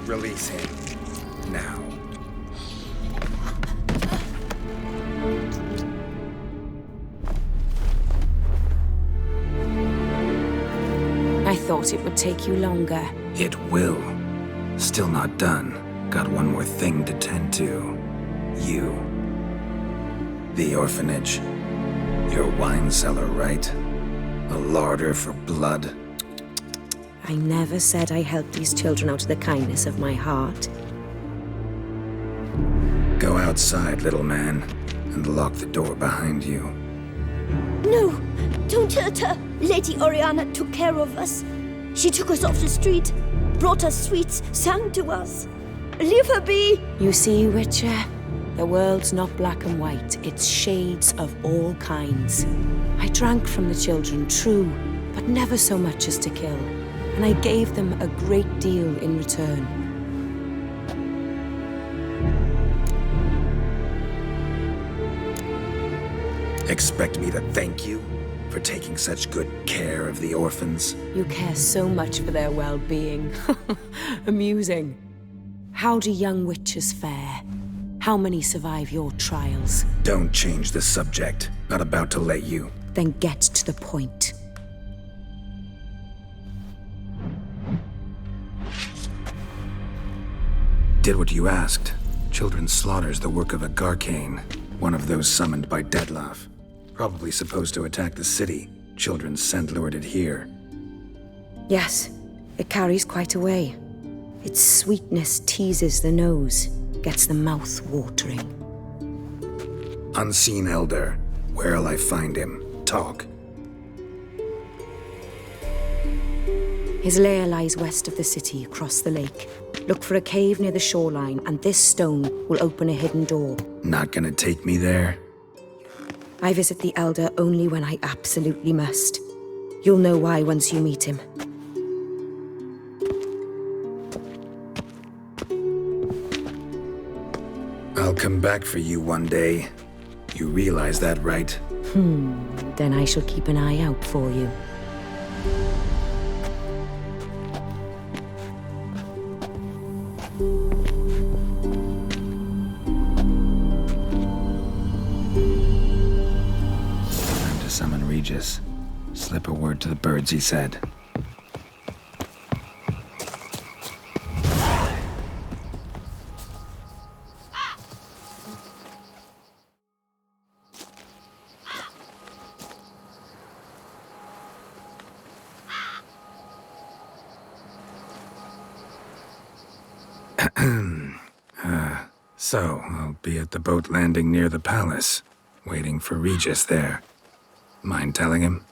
Release him. Now. I thought it would take you longer. It will. Still not done. Got one more thing to tend to. You. The orphanage. Your wine cellar, right? A larder for blood. I never said I helped these children out of the kindness of my heart. Go outside, little man, and lock the door behind you. No! Don't hurt her! Lady Oriana took care of us. She took us off the street, brought us sweets, sang to us. Leave her be! You see, Witcher? The world's not black and white. It's shades of all kinds. I drank from the children, true, but never so much as to kill. And I gave them a great deal in return. Expect me to thank you for taking such good care of the orphans? You care so much for their well-being. Amusing. How do young witches fare? How many survive your trials? Don't change the subject. Not about to let you. Then get to the point. Did what you asked. Children's slaughter's the work of a Garcane, one of those summoned by Dettlaff. Probably supposed to attack the city. Children sent lured it here. Yes, it carries quite a way. Its sweetness teases the nose, gets the mouth watering. Unseen Elder. Where'll I find him? Talk. His lair lies west of the city, across the lake. Look for a cave near the shoreline, and this stone will open a hidden door. Not gonna take me there? I visit the Elder only when I absolutely must. You'll know why once you meet him. I'll come back for you one day. You realize that, right? Then I shall keep an eye out for you. Time to summon Regis. Slip a word to the birds, he said. So, I'll be at the boat landing near the palace, waiting for Regis there. Mind telling him?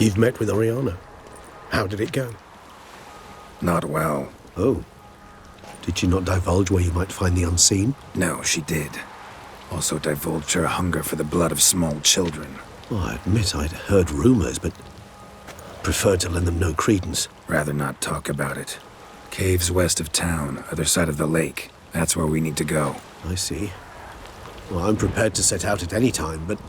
You've met with Oriana. How did it go? Not well. Oh. Did she not divulge where you might find the unseen? No, she did. Also divulged her hunger for the blood of small children. Well, I admit I'd heard rumors, but preferred to lend them no credence. Rather not talk about it. Caves west of town, other side of the lake. That's where we need to go. I see. Well, I'm prepared to set out at any time, but...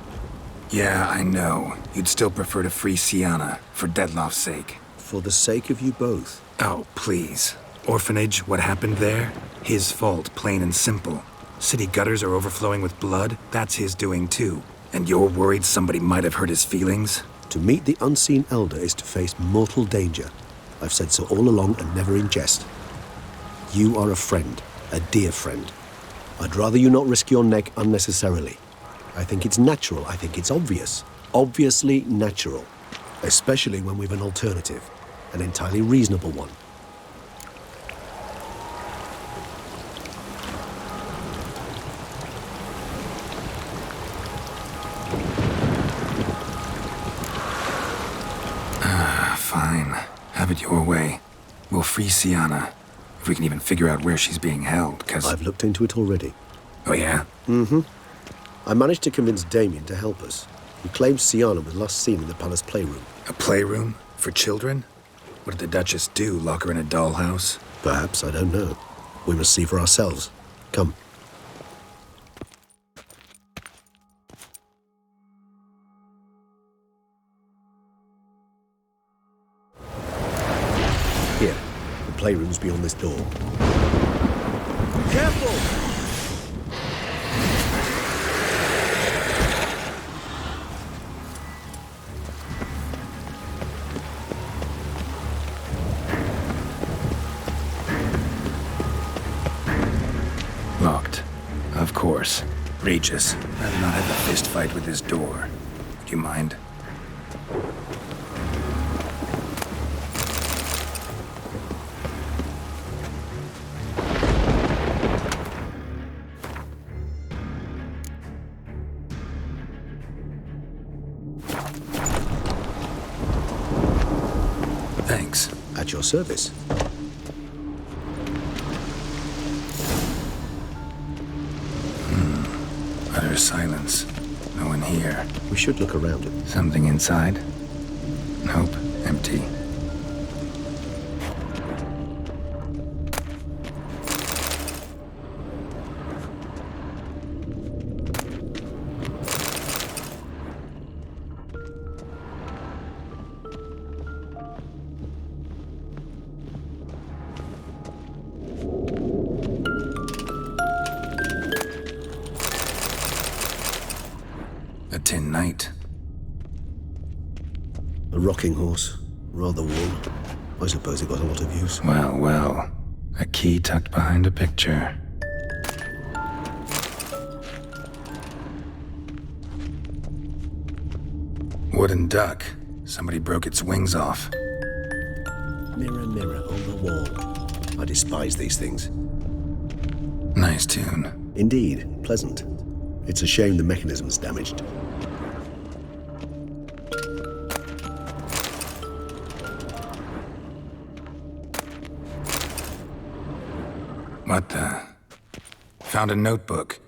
Yeah, I know. You'd still prefer to free Siana, for Dettlaff's sake. For the sake of you both. Oh, please. Orphanage, what happened there? His fault, plain and simple. City gutters are overflowing with blood. That's his doing too. And you're worried somebody might have hurt his feelings? To meet the unseen elder is to face mortal danger. I've said so all along and never in jest. You are a friend, a dear friend. I'd rather you not risk your neck unnecessarily. I think it's natural, I think it's obvious. Obviously natural. Especially when we've an alternative. An entirely reasonable one. Fine. Have it your way. We'll free Siana. If we can even figure out where she's being held, because... I've looked into it already. Oh, yeah? Mm-hmm. I managed to convince Damien to help us. He claims Siana was last seen in the palace playroom. A playroom? For children? What did the Duchess do? Lock her in a dollhouse? Perhaps, I don't know. We must see for ourselves. Come. Here. The playroom's beyond this door. Careful! Locked. Of course. Regis, I've not had a fist fight with this door. Would you mind? Thanks. At your service. Utter silence. No one here. We should look around it. Something inside? Nope. Empty. A tin knight. A rocking horse. Rather worn. I suppose it got a lot of use. Well, well. A key tucked behind a picture. Wooden duck. Somebody broke its wings off. Mirror, mirror on the wall. I despise these things. Nice tune. Indeed, pleasant. It's a shame the mechanism's damaged. What the? Found a notebook.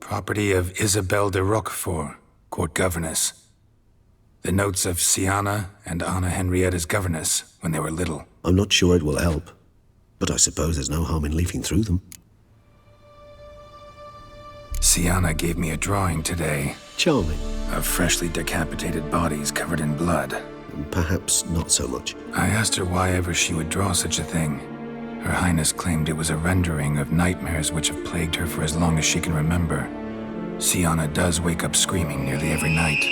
Property of Isabelle de Roquefort, court governess. The notes of Siana and Anna Henrietta's governess when they were little. I'm not sure it will help, but I suppose there's no harm in leafing through them. Siana gave me a drawing today. Charming. Of freshly decapitated bodies covered in blood. Perhaps not so much. I asked her why ever she would draw such a thing. Her Highness claimed it was a rendering of nightmares which have plagued her for as long as she can remember. Siana does wake up screaming nearly every night,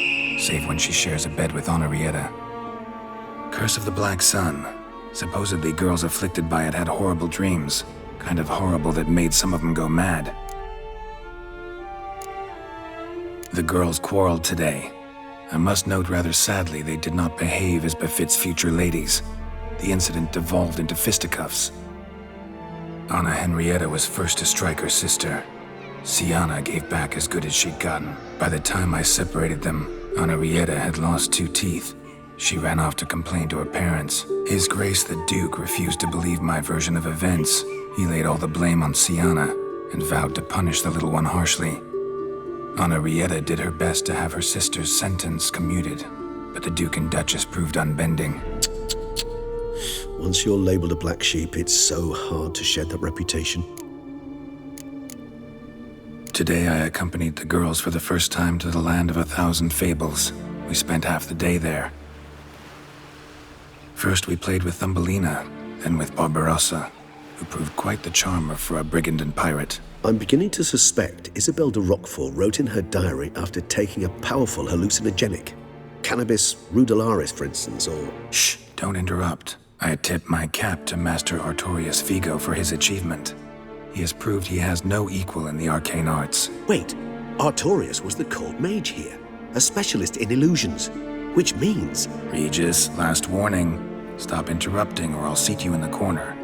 save when she shares a bed with Henrietta. Curse of the Black Sun. Supposedly girls afflicted by it had horrible dreams. Kind of horrible that made some of them go mad. The girls quarreled today. I must note rather sadly they did not behave as befits future ladies. The incident devolved into fisticuffs. Anna Henrietta was first to strike her sister. Siana gave back as good as she'd gotten. By the time I separated them, Henrietta had lost 2 teeth. She ran off to complain to her parents. His Grace the Duke refused to believe my version of events. He laid all the blame on Siana and vowed to punish the little one harshly. Henrietta did her best to have her sister's sentence commuted, but the Duke and Duchess proved unbending. Once you're labeled a black sheep, it's so hard to shed that reputation. Today I accompanied the girls for the first time to the land of 1,000 fables. We spent half the day there. First we played with Thumbelina, then with Barbarossa, who proved quite the charmer for a brigand and pirate. I'm beginning to suspect Isabel de Roquefort wrote in her diary after taking a powerful hallucinogenic. Cannabis rudelaris, for instance, or... Shh, don't interrupt. I tip my cap to Master Artorius Figo for his achievement. He has proved he has no equal in the arcane arts. Wait, Artorius was the court mage here, a specialist in illusions, which means... Regis, last warning. Stop interrupting or I'll seat you in the corner.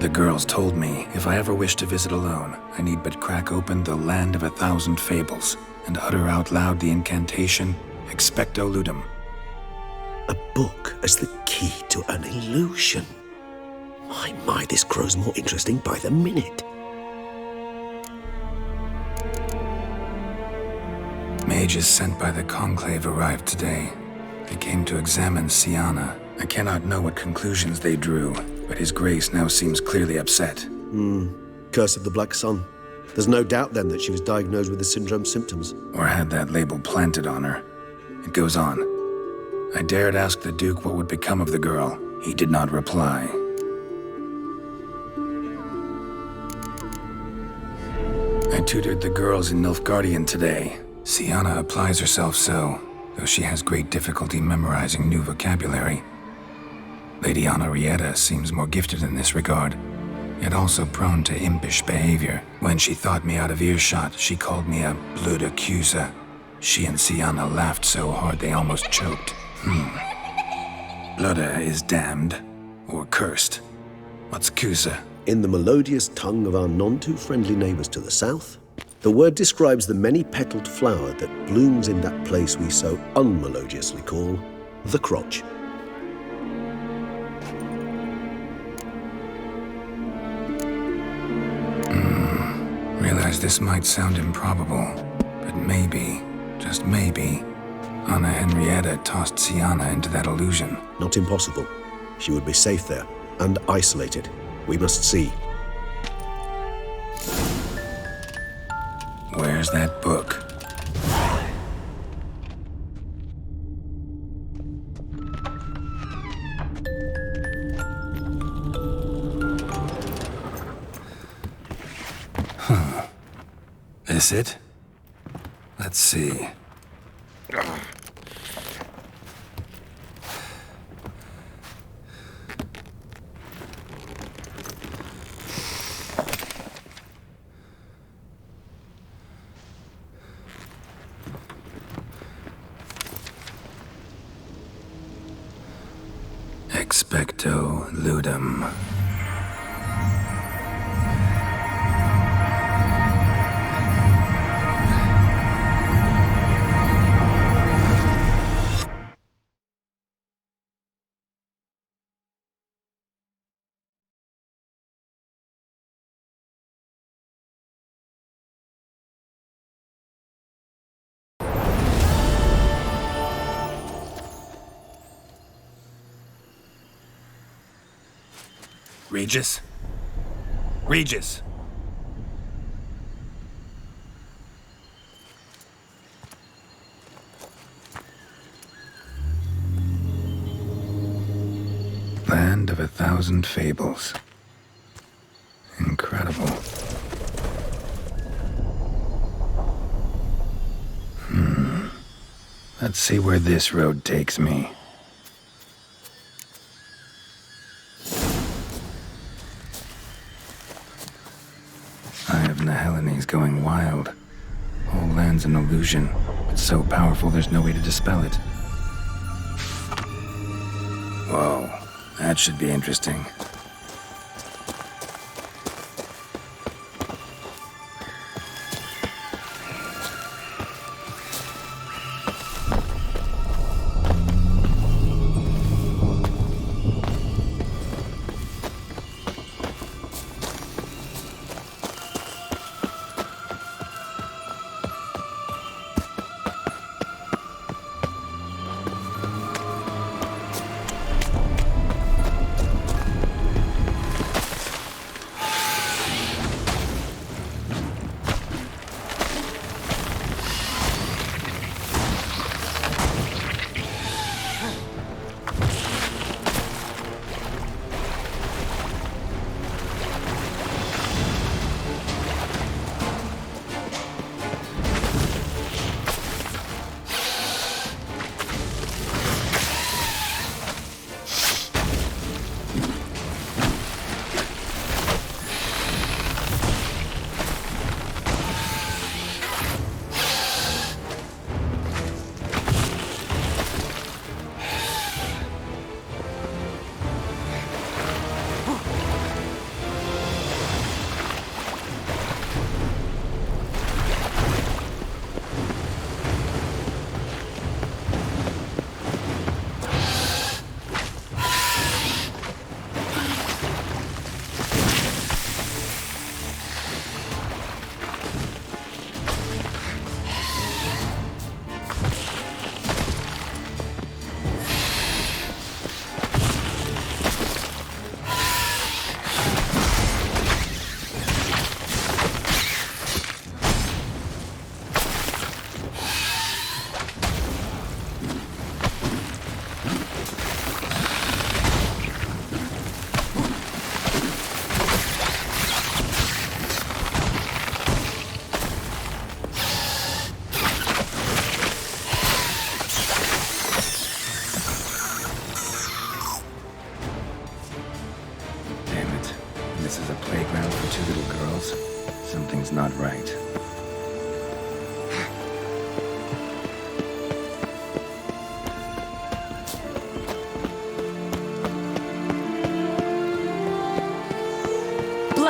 The girls told me if I ever wish to visit alone, I need but crack open the Land of 1,000 Fables and utter out loud the incantation Expecto Ludum. A book as the key to an illusion. My, this grows more interesting by the minute. Mages sent by the Conclave arrived today. They came to examine Siana. I cannot know what conclusions they drew, but His Grace now seems clearly upset. Curse of the Black Sun. There's no doubt then that she was diagnosed with the syndrome symptoms. Or had that label planted on her. It goes on. I dared ask the Duke what would become of the girl. He did not reply. I tutored the girls in Nilfgaardian today. Siana applies herself so, though she has great difficulty memorizing new vocabulary. Lady Henrietta seems more gifted in this regard, yet also prone to impish behavior. When she thought me out of earshot, she called me a blood accuser. She and Siana laughed so hard they almost choked. Blooda is damned, or cursed. What's Cusa? In the melodious tongue of our none-too-friendly neighbors to the south, the word describes the many-petaled flower that blooms in that place we so unmelodiously call the crotch. Realize this might sound improbable, but maybe, just maybe, Anna Henrietta tossed Siana into that illusion. Not impossible. She would be safe there, and isolated. We must see. Where's that book? This it? Let's see. Expecto Ludum. Regis? Regis! Land of 1,000 Fables. Incredible. Let's see where this road takes me. Eye of Nehelines going wild. Whole land's an illusion, but so powerful there's no way to dispel it. Whoa, that should be interesting.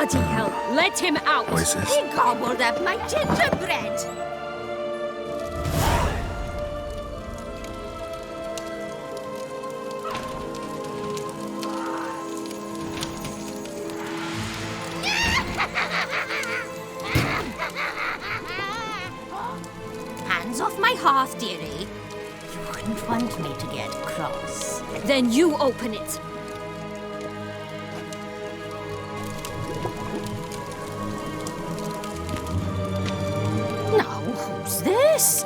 Bloody hell, let him out! Voices. He gobbled up my gingerbread! Hands off my hearth, dearie. You wouldn't want me to get cross. Then you open it. Now, who's this?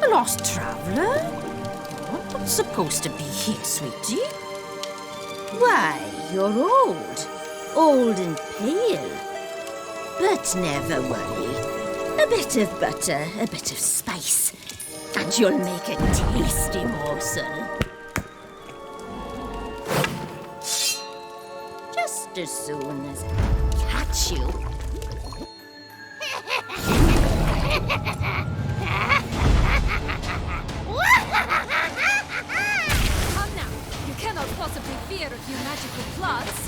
A lost traveler? You're not supposed to be here, sweetie. Why, you're old. Old and pale. But never worry. A bit of butter, a bit of spice, and you'll make a tasty morsel. Just as soon as I catch you. Come now, you cannot possibly fear a few magical floods.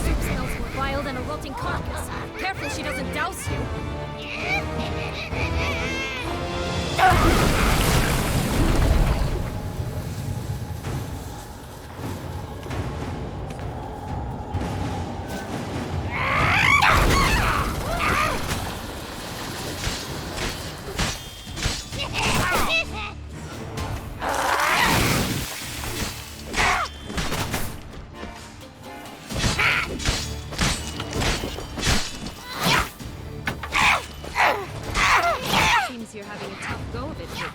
Soup smells more vile than a rotting carcass. Careful she doesn't douse you. Seems you're having a tough go of it, Richard.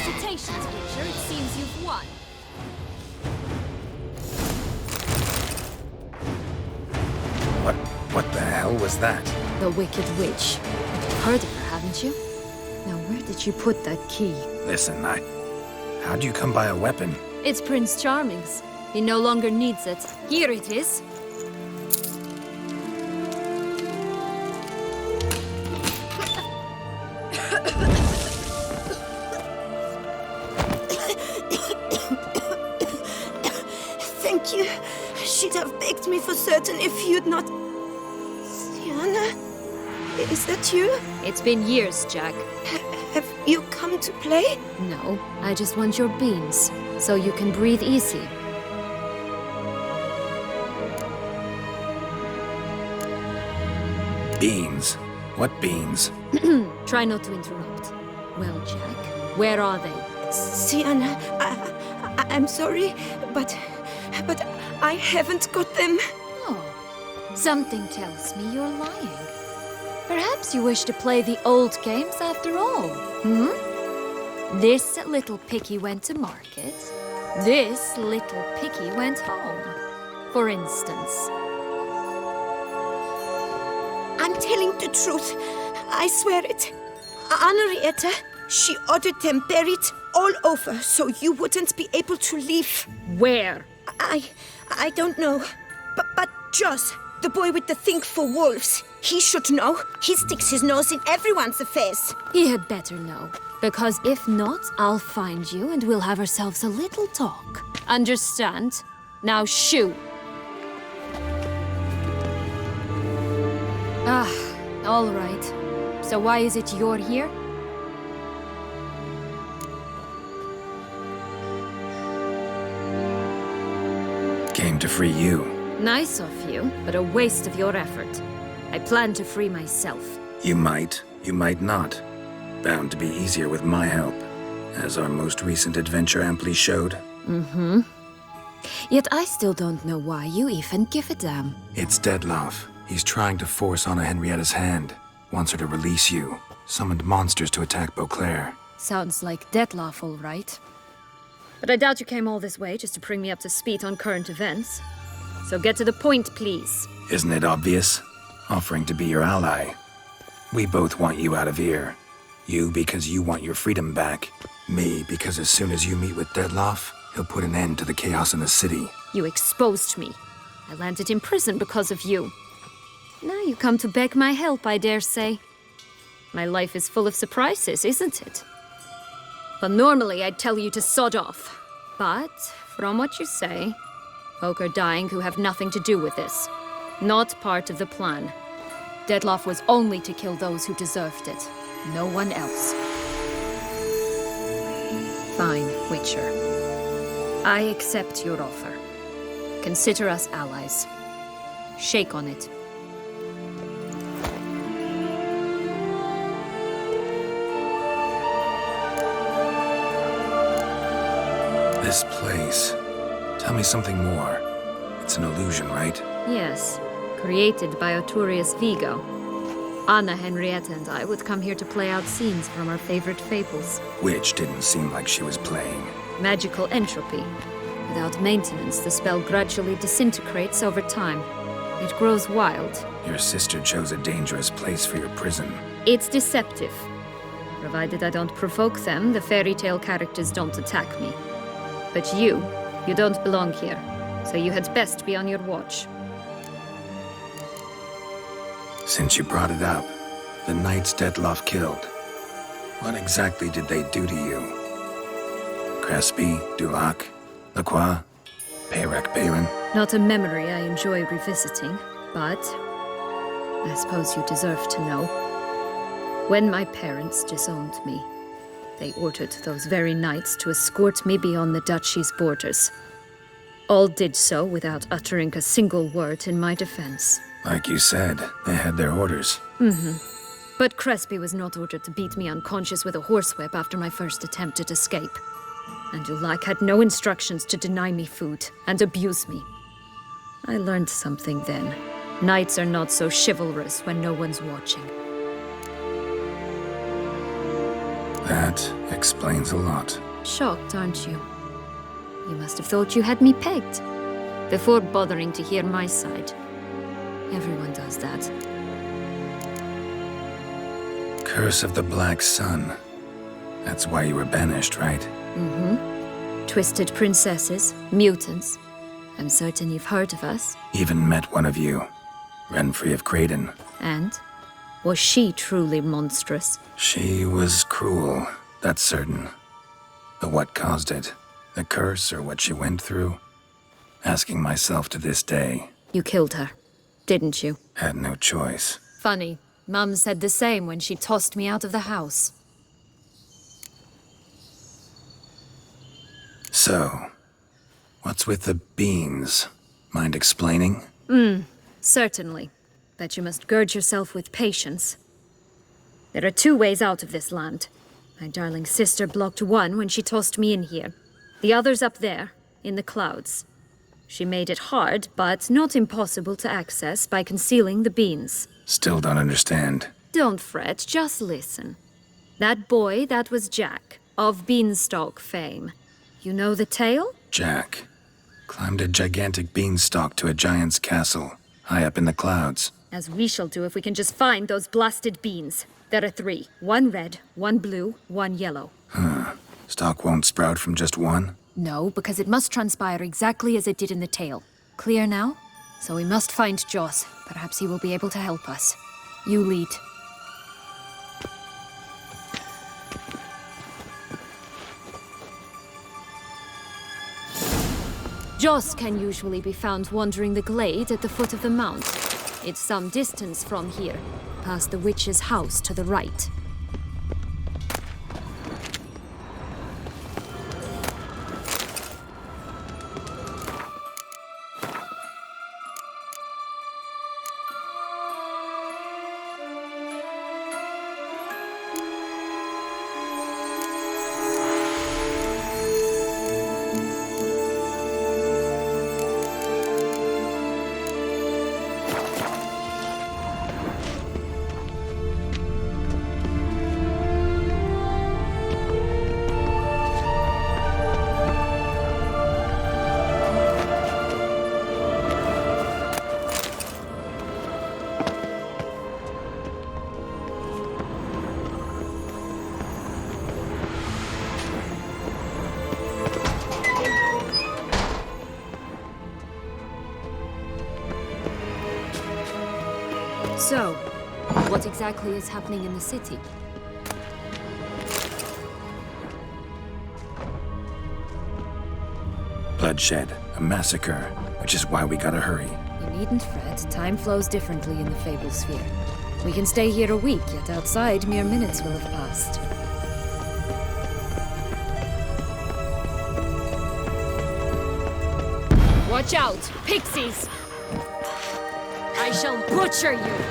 Felicitations, Witcher. It seems you've won. What the hell was that? The Wicked Witch. You've heard of her, haven't you? Now, where did you put that key? Listen, how'd you come by a weapon? It's Prince Charming's. He no longer needs it. Here it is. Thank you. She'd have begged me for certain if you'd not... Sienna? Is that you? It's been years, Jack. Have you come to play? No, I just want your beans, so you can breathe easy. Beans? What beans? Try not to interrupt. Well, Jack, where are they? Sienna, I'm sorry, but I haven't got them. Oh, something tells me you're lying. Perhaps you wish to play the old games after all, This little piggy went to market. This little piggy went home, for instance. I'm telling the truth. I swear it. Henrietta, she ordered them buried all over so you wouldn't be able to leave. Where? I don't know. But Joss, the boy with the thing for wolves, he should know. He sticks his nose in everyone's affairs. He had better know. Because if not, I'll find you and we'll have ourselves a little talk. Understand? Now shoo! Ah, all right. So why is it you're here? came to free you. Nice of you, but a waste of your effort. I plan to free myself. You might not. Bound to be easier with my help, as our most recent adventure amply showed. Mm-hmm. Yet I still don't know why you even give a damn. It's Dettlaff. He's trying to force Anna Henrietta's hand. Wants her to release you. Summoned monsters to attack Beauclair. Sounds like Dettlaff, all right. But I doubt you came all this way just to bring me up to speed on current events. So get to the point, please. Isn't it obvious? Offering to be your ally. We both want you out of here. You because you want your freedom back. Me because as soon as you meet with Dettlaff, he'll put an end to the chaos in the city. You exposed me. I landed in prison because of you. Now you come to beg my help, I dare say. My life is full of surprises, isn't it? But normally I'd tell you to sod off. But, from what you say, folk are dying who have nothing to do with this. Not part of the plan. Dettlaff was only to kill those who deserved it. No one else. Fine, Witcher. I accept your offer. Consider us allies. Shake on it. This place. Tell me something more. It's an illusion, right? Yes, created by Arturius Vigo. Anna Henrietta and I would come here to play out scenes from our favorite fables. Which didn't seem like she was playing. Magical entropy. Without maintenance, the spell gradually disintegrates over time. It grows wild. Your sister chose a dangerous place for your prison. It's deceptive. Provided I don't provoke them, the fairy tale characters don't attack me. But you don't belong here, so you had best be on your watch. Since you brought it up, the knights Dettlaff killed. What exactly did they do to you? Crespi, Dulac, Lacroix, Peyrac Baron? Not a memory I enjoy revisiting, but I suppose you deserve to know. When my parents disowned me, they ordered those very knights to escort me beyond the duchy's borders. All did so without uttering a single word in my defense. Like you said, they had their orders. Mm-hmm. But Crespi was not ordered to beat me unconscious with a horsewhip after my first attempt at escape. And Dulac had no instructions to deny me food and abuse me. I learned something then. Knights are not so chivalrous when no one's watching. That explains a lot. Shocked, aren't you? You must have thought you had me pegged. Before bothering to hear my side. Everyone does that. Curse of the Black Sun. That's why you were banished, right? Mm-hmm. Twisted princesses, mutants. I'm certain you've heard of us. Even met one of you. Renfri of Craden. And? Was she truly monstrous? She was cruel, that's certain. But what caused it? The curse or what she went through? Asking myself to this day. You killed her, didn't you? Had no choice. Funny. Mum said the same when she tossed me out of the house. So, what's with the beans? Mind explaining? Certainly. But you must gird yourself with patience. There are two ways out of this land. My darling sister blocked one when she tossed me in here. The other's up there, in the clouds. She made it hard, but not impossible to access by concealing the beans. Still don't understand. Don't fret, just listen. That boy, that was Jack, of Beanstalk fame. You know the tale? Jack climbed a gigantic beanstalk to a giant's castle, high up in the clouds. As we shall do if we can just find those blasted beans. There are 3. 1 red, 1 blue, 1 yellow. Stalk won't sprout from just one? No, because it must transpire exactly as it did in the tale. Clear now? So we must find Joss. Perhaps he will be able to help us. You lead. Joss can usually be found wandering the glade at the foot of the mount. It's some distance from here, past the witch's house to the right. So, what exactly is happening in the city? Bloodshed, a massacre, which is why we gotta hurry. You needn't fret. Time flows differently in the Fable Sphere. We can stay here a week, yet outside, mere minutes will have passed. Watch out! Pixies! I shall butcher you!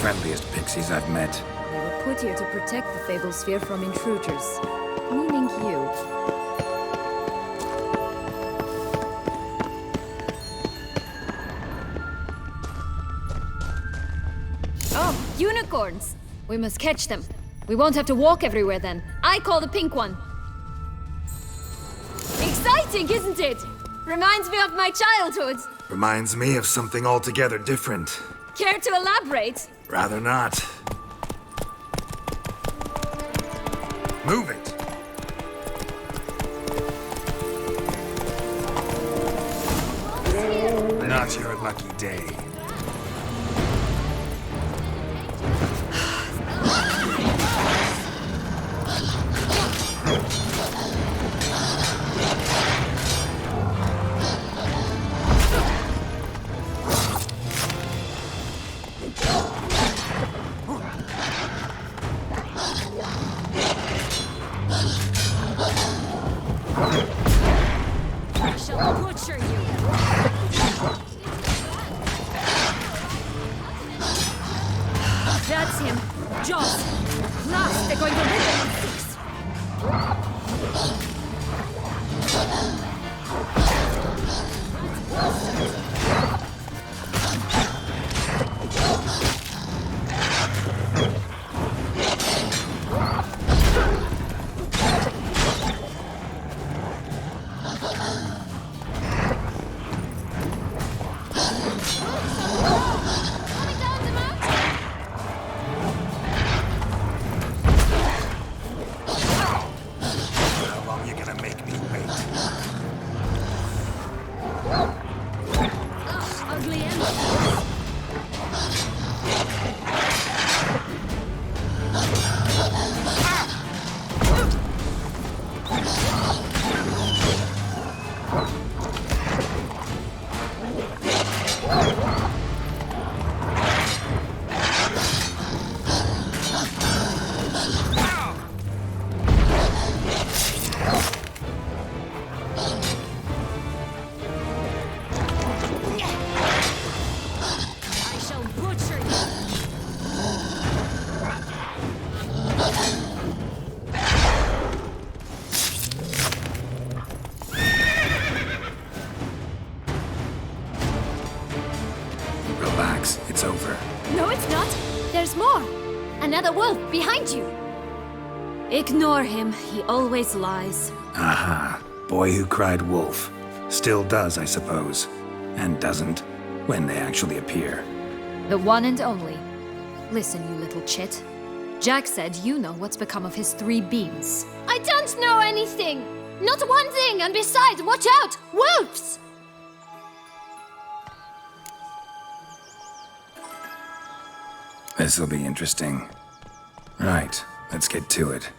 Friendliest pixies I've met. They were put here to protect the Fable Sphere from intruders. Meaning you. Oh, unicorns! We must catch them. We won't have to walk everywhere then. I call the pink one. Exciting, isn't it? Reminds me of my childhood. Reminds me of something altogether different. Care to elaborate? Rather not. Move it! Not your lucky day. I shall butcher you. That's him. Jaws. Last, they're going to rip him in six. How long you gonna make me wait? Ugly end. I shall butcher you. Relax, it's over. No, it's not. There's more. Another wolf behind you. Ignore him. He always lies. Aha. Boy who cried wolf. Still does, I suppose. And doesn't, when they actually appear. The one and only. Listen, you little chit. Jack said you know what's become of his 3 beams. I don't know anything! Not one thing, and besides, watch out! Wolves! This'll be interesting. Right, let's get to it.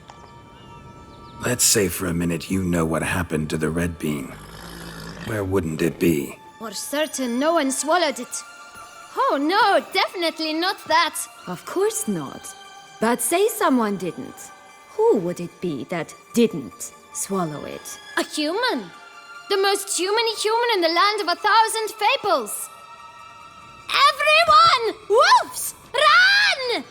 Let's say for a minute you know what happened to the Red Bean. Where wouldn't it be? For certain, no one swallowed it. Oh no, definitely not that. Of course not. But say someone didn't. Who would it be that didn't swallow it? A human. The most human-y human in the land of 1,000 fables. Everyone! Wolves! Run!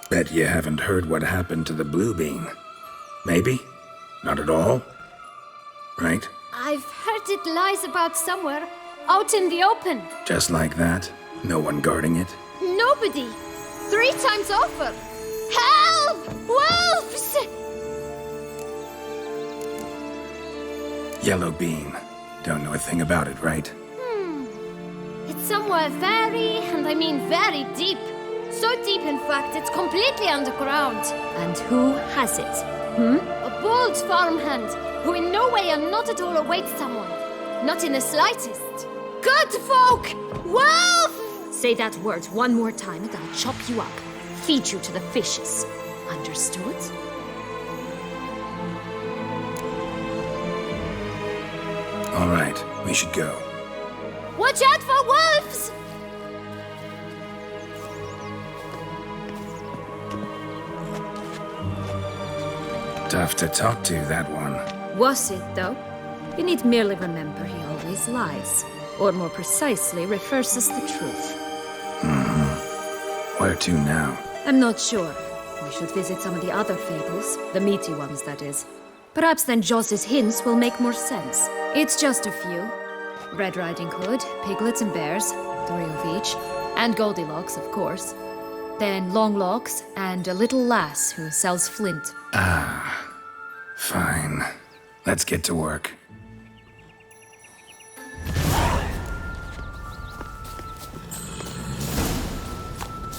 Bet you haven't heard what happened to the Blue Bean. Maybe? Not at all? Right? I've heard it lies about somewhere. Out in the open. Just like that? No one guarding it? Nobody. 3 times over. Help! Wolves! Yellow Bean. Don't know a thing about it, right? It's somewhere very, and I mean very deep. So deep, in fact, it's completely underground. And who has it? A bold farmhand, who in no way and not at all awaits someone. Not in the slightest. Good folk! Wolf! Say that word one more time and I'll chop you up. Feed you to the fishes. Understood? All right, we should go. Watch out for wolves! Tough to talk to, that one. Was it, though? You need merely remember he always lies. Or more precisely, refers us the truth. Where to now? I'm not sure. We should visit some of the other fables. The meaty ones, that is. Perhaps then Joss's hints will make more sense. It's just a few. Red Riding Hood, Piglets and Bears, 3 of each. And Goldilocks, of course. Then Longlocks, and a little lass who sells flint. Fine. Let's get to work.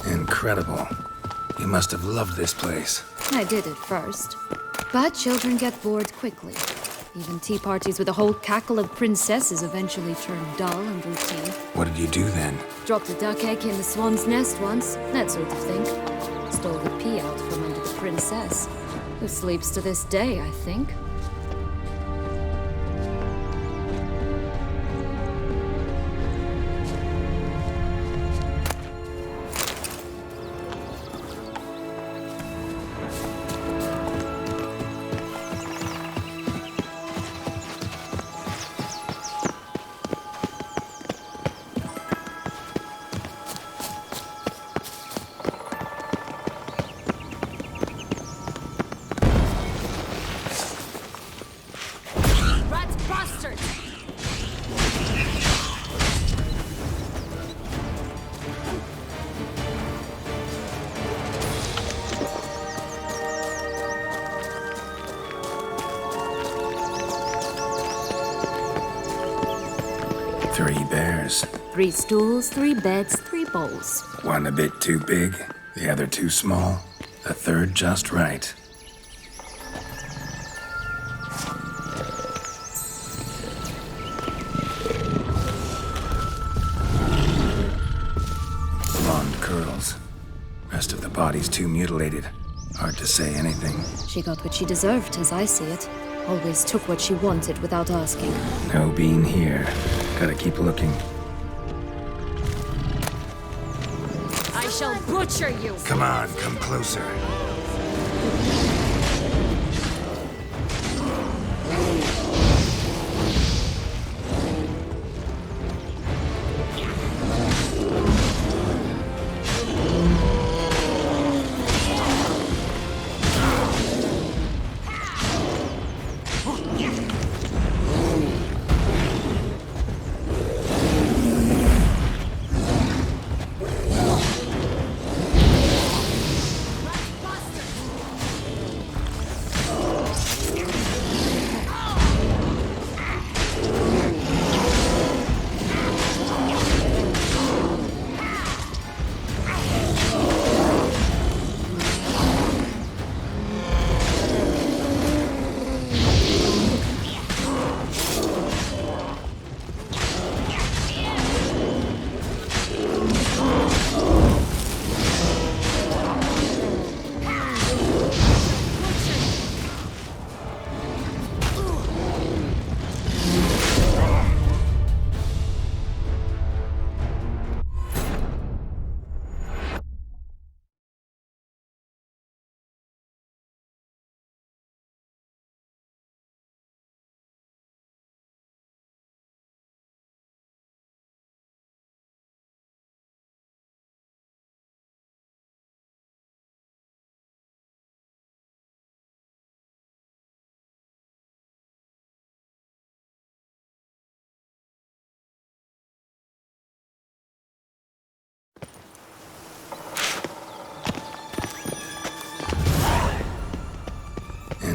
Incredible. You must have loved this place. I did at first. But children get bored quickly. Even tea parties with a whole cackle of princesses eventually turn dull and routine. What did you do then? Dropped a duck egg in the swan's nest once, that sort of thing. Stole the pea out from under the princess, who sleeps to this day, I think. Bastard! 3 bears. 3 stools, 3 beds, 3 bowls. One a bit too big, the other too small, the third just right. Blonde curls. Rest of the body's too mutilated. Hard to say anything. She got what she deserved, as I see it. Always took what she wanted without asking. No Bean here. Gotta keep looking. I shall butcher you! Come on, come closer.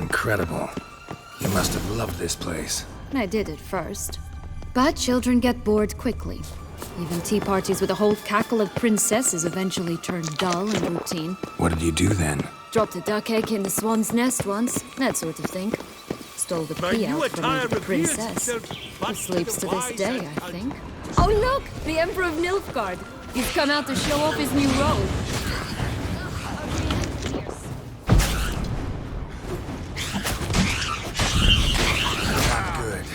Incredible. You must have loved this place. I did at first. But children get bored quickly. Even tea parties with a whole cackle of princesses eventually turn dull and routine. What did you do then? Dropped a duck egg in the swan's nest once, that sort of thing. Stole the pea out from under the princess. Who sleeps to this day, I think. Oh look! The Emperor of Nilfgaard! He's come out to show off his new robe. Good.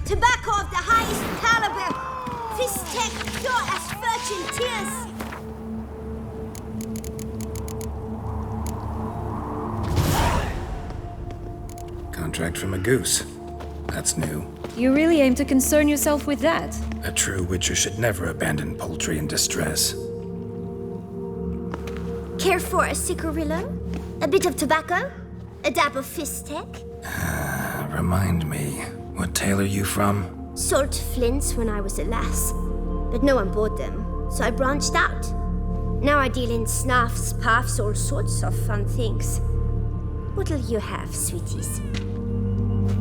Tobacco of the highest caliber! Fistech pure as virgin tears! Contract from a goose. That's new. You really aim to concern yourself with that? A true witcher should never abandon poultry in distress. Care for a cigarillo? A bit of tobacco? A dab of Fistech? Remind me, what tale are you from? Sold flints when I was a lass, but no one bought them, so I branched out. Now I deal in snuffs, puffs, all sorts of fun things. What'll you have, sweeties?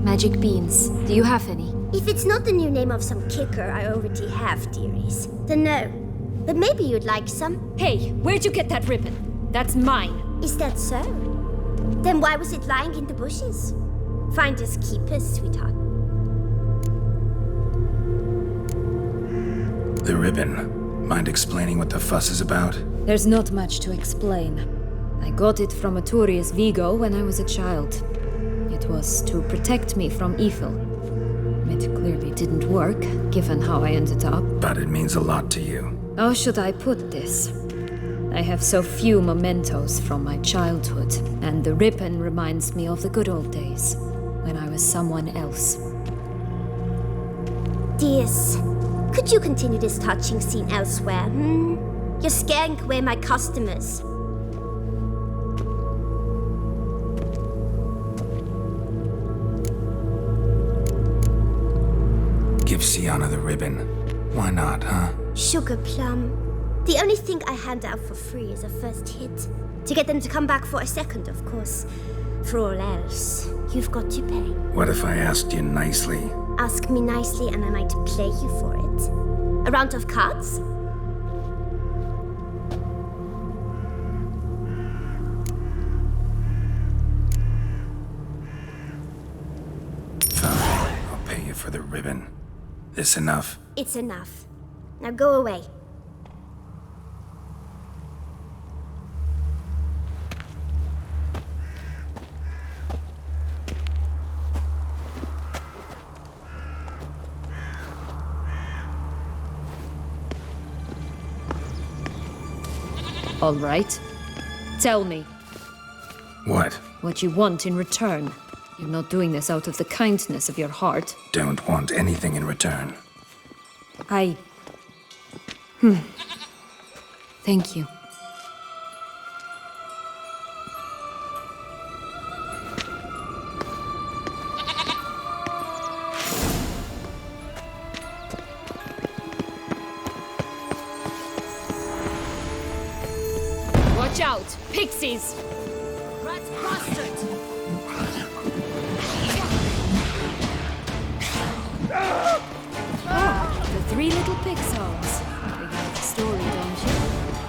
Magic beans. Do you have any? If it's not the new name of some kicker I already have, dearies, then no. But maybe you'd like some. Hey, where'd you get that ribbon? That's mine. Is that so? Then why was it lying in the bushes? Finders keepers, sweetheart. The ribbon. Mind explaining what the fuss is about? There's not much to explain. I got it from Arturius Vigo when I was a child. It was to protect me from evil. It clearly didn't work, given how I ended up. But it means a lot to you. How should I put this? I have so few mementos from my childhood, and the ribbon reminds me of the good old days, when I was someone else. Dears, could you continue this touching scene elsewhere, You're scaring away my customers. Give Sienna the ribbon. Why not, huh? Sugar plum. The only thing I hand out for free is a first hit. To get them to come back for a second, of course. For all else, you've got to pay. What if I asked you nicely? Ask me nicely and I might play you for it. A round of cards? Fine. I'll pay you for the ribbon. This enough? It's enough. Now go away. All right. Tell me. What? What you want in return. You're not doing this out of the kindness of your heart. Don't want anything in return. Thank you. Watch out! Pixies! Rat bastard! The three little pig songs. You got the story, don't you?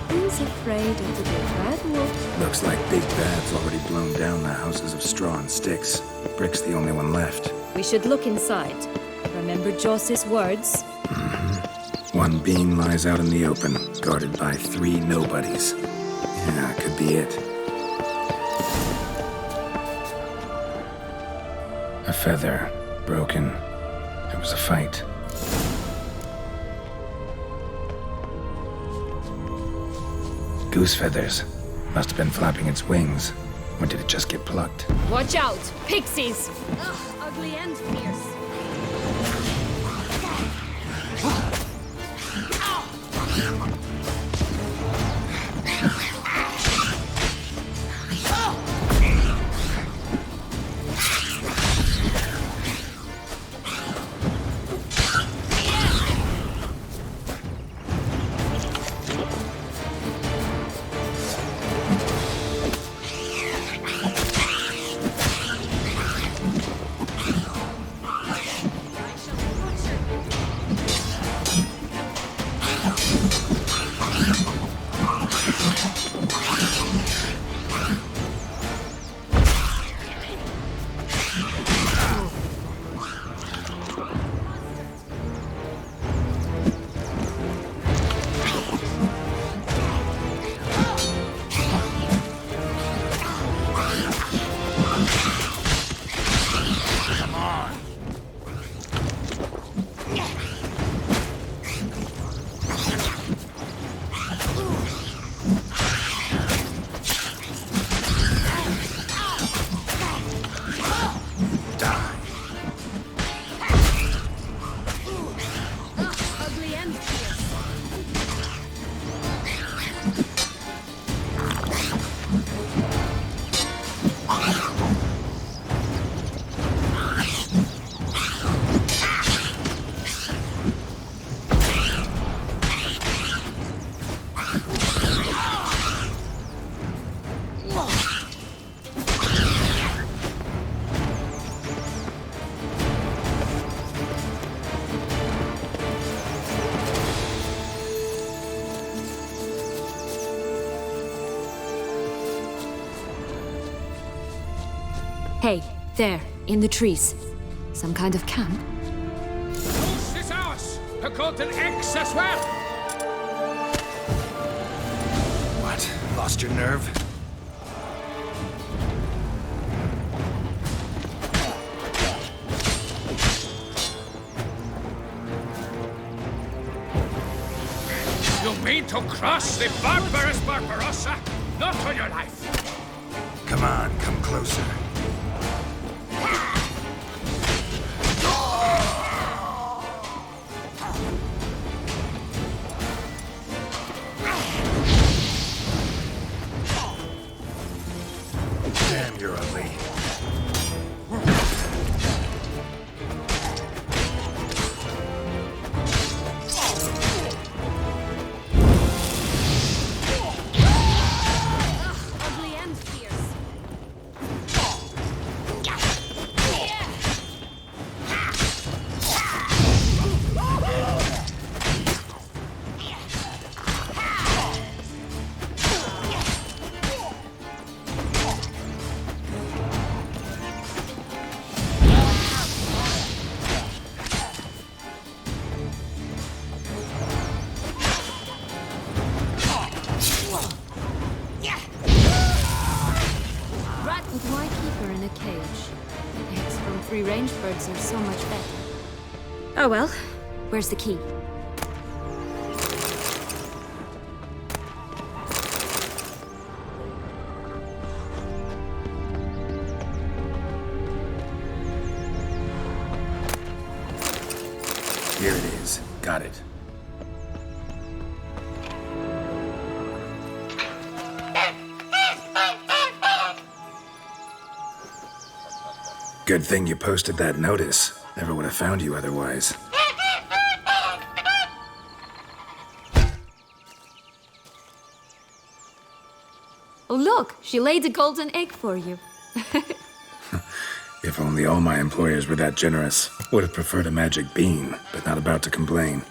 Who's afraid of the big bad wolf? Looks like Big Bad's already blown down the houses of straw and sticks. Brick's the only one left. We should look inside. Remember Joss's words? One being lies out in the open, guarded by three nobodies. Yeah, could be it. A feather, broken. There was a fight. Goose feathers. Must have been flapping its wings. Or did it just get plucked? Watch out! Pixies! Ugh, ugly and fierce. Hey, there, in the trees. Some kind of camp? Goose is ours! A golden X as well! What? Lost your nerve? You mean to cross the barbarous Barbarossa? Not on your life! Come on, come closer. Damn, you're ugly. Ugly and fierce. But why keep her in a cage? Eggs from free-range birds are so much better. Oh well, where's the key? Here it is. Got it. Good thing you posted that notice. Never would have found you otherwise. Oh look, she laid a golden egg for you. If only all my employers were that generous. Would have preferred a magic bean, but not about to complain.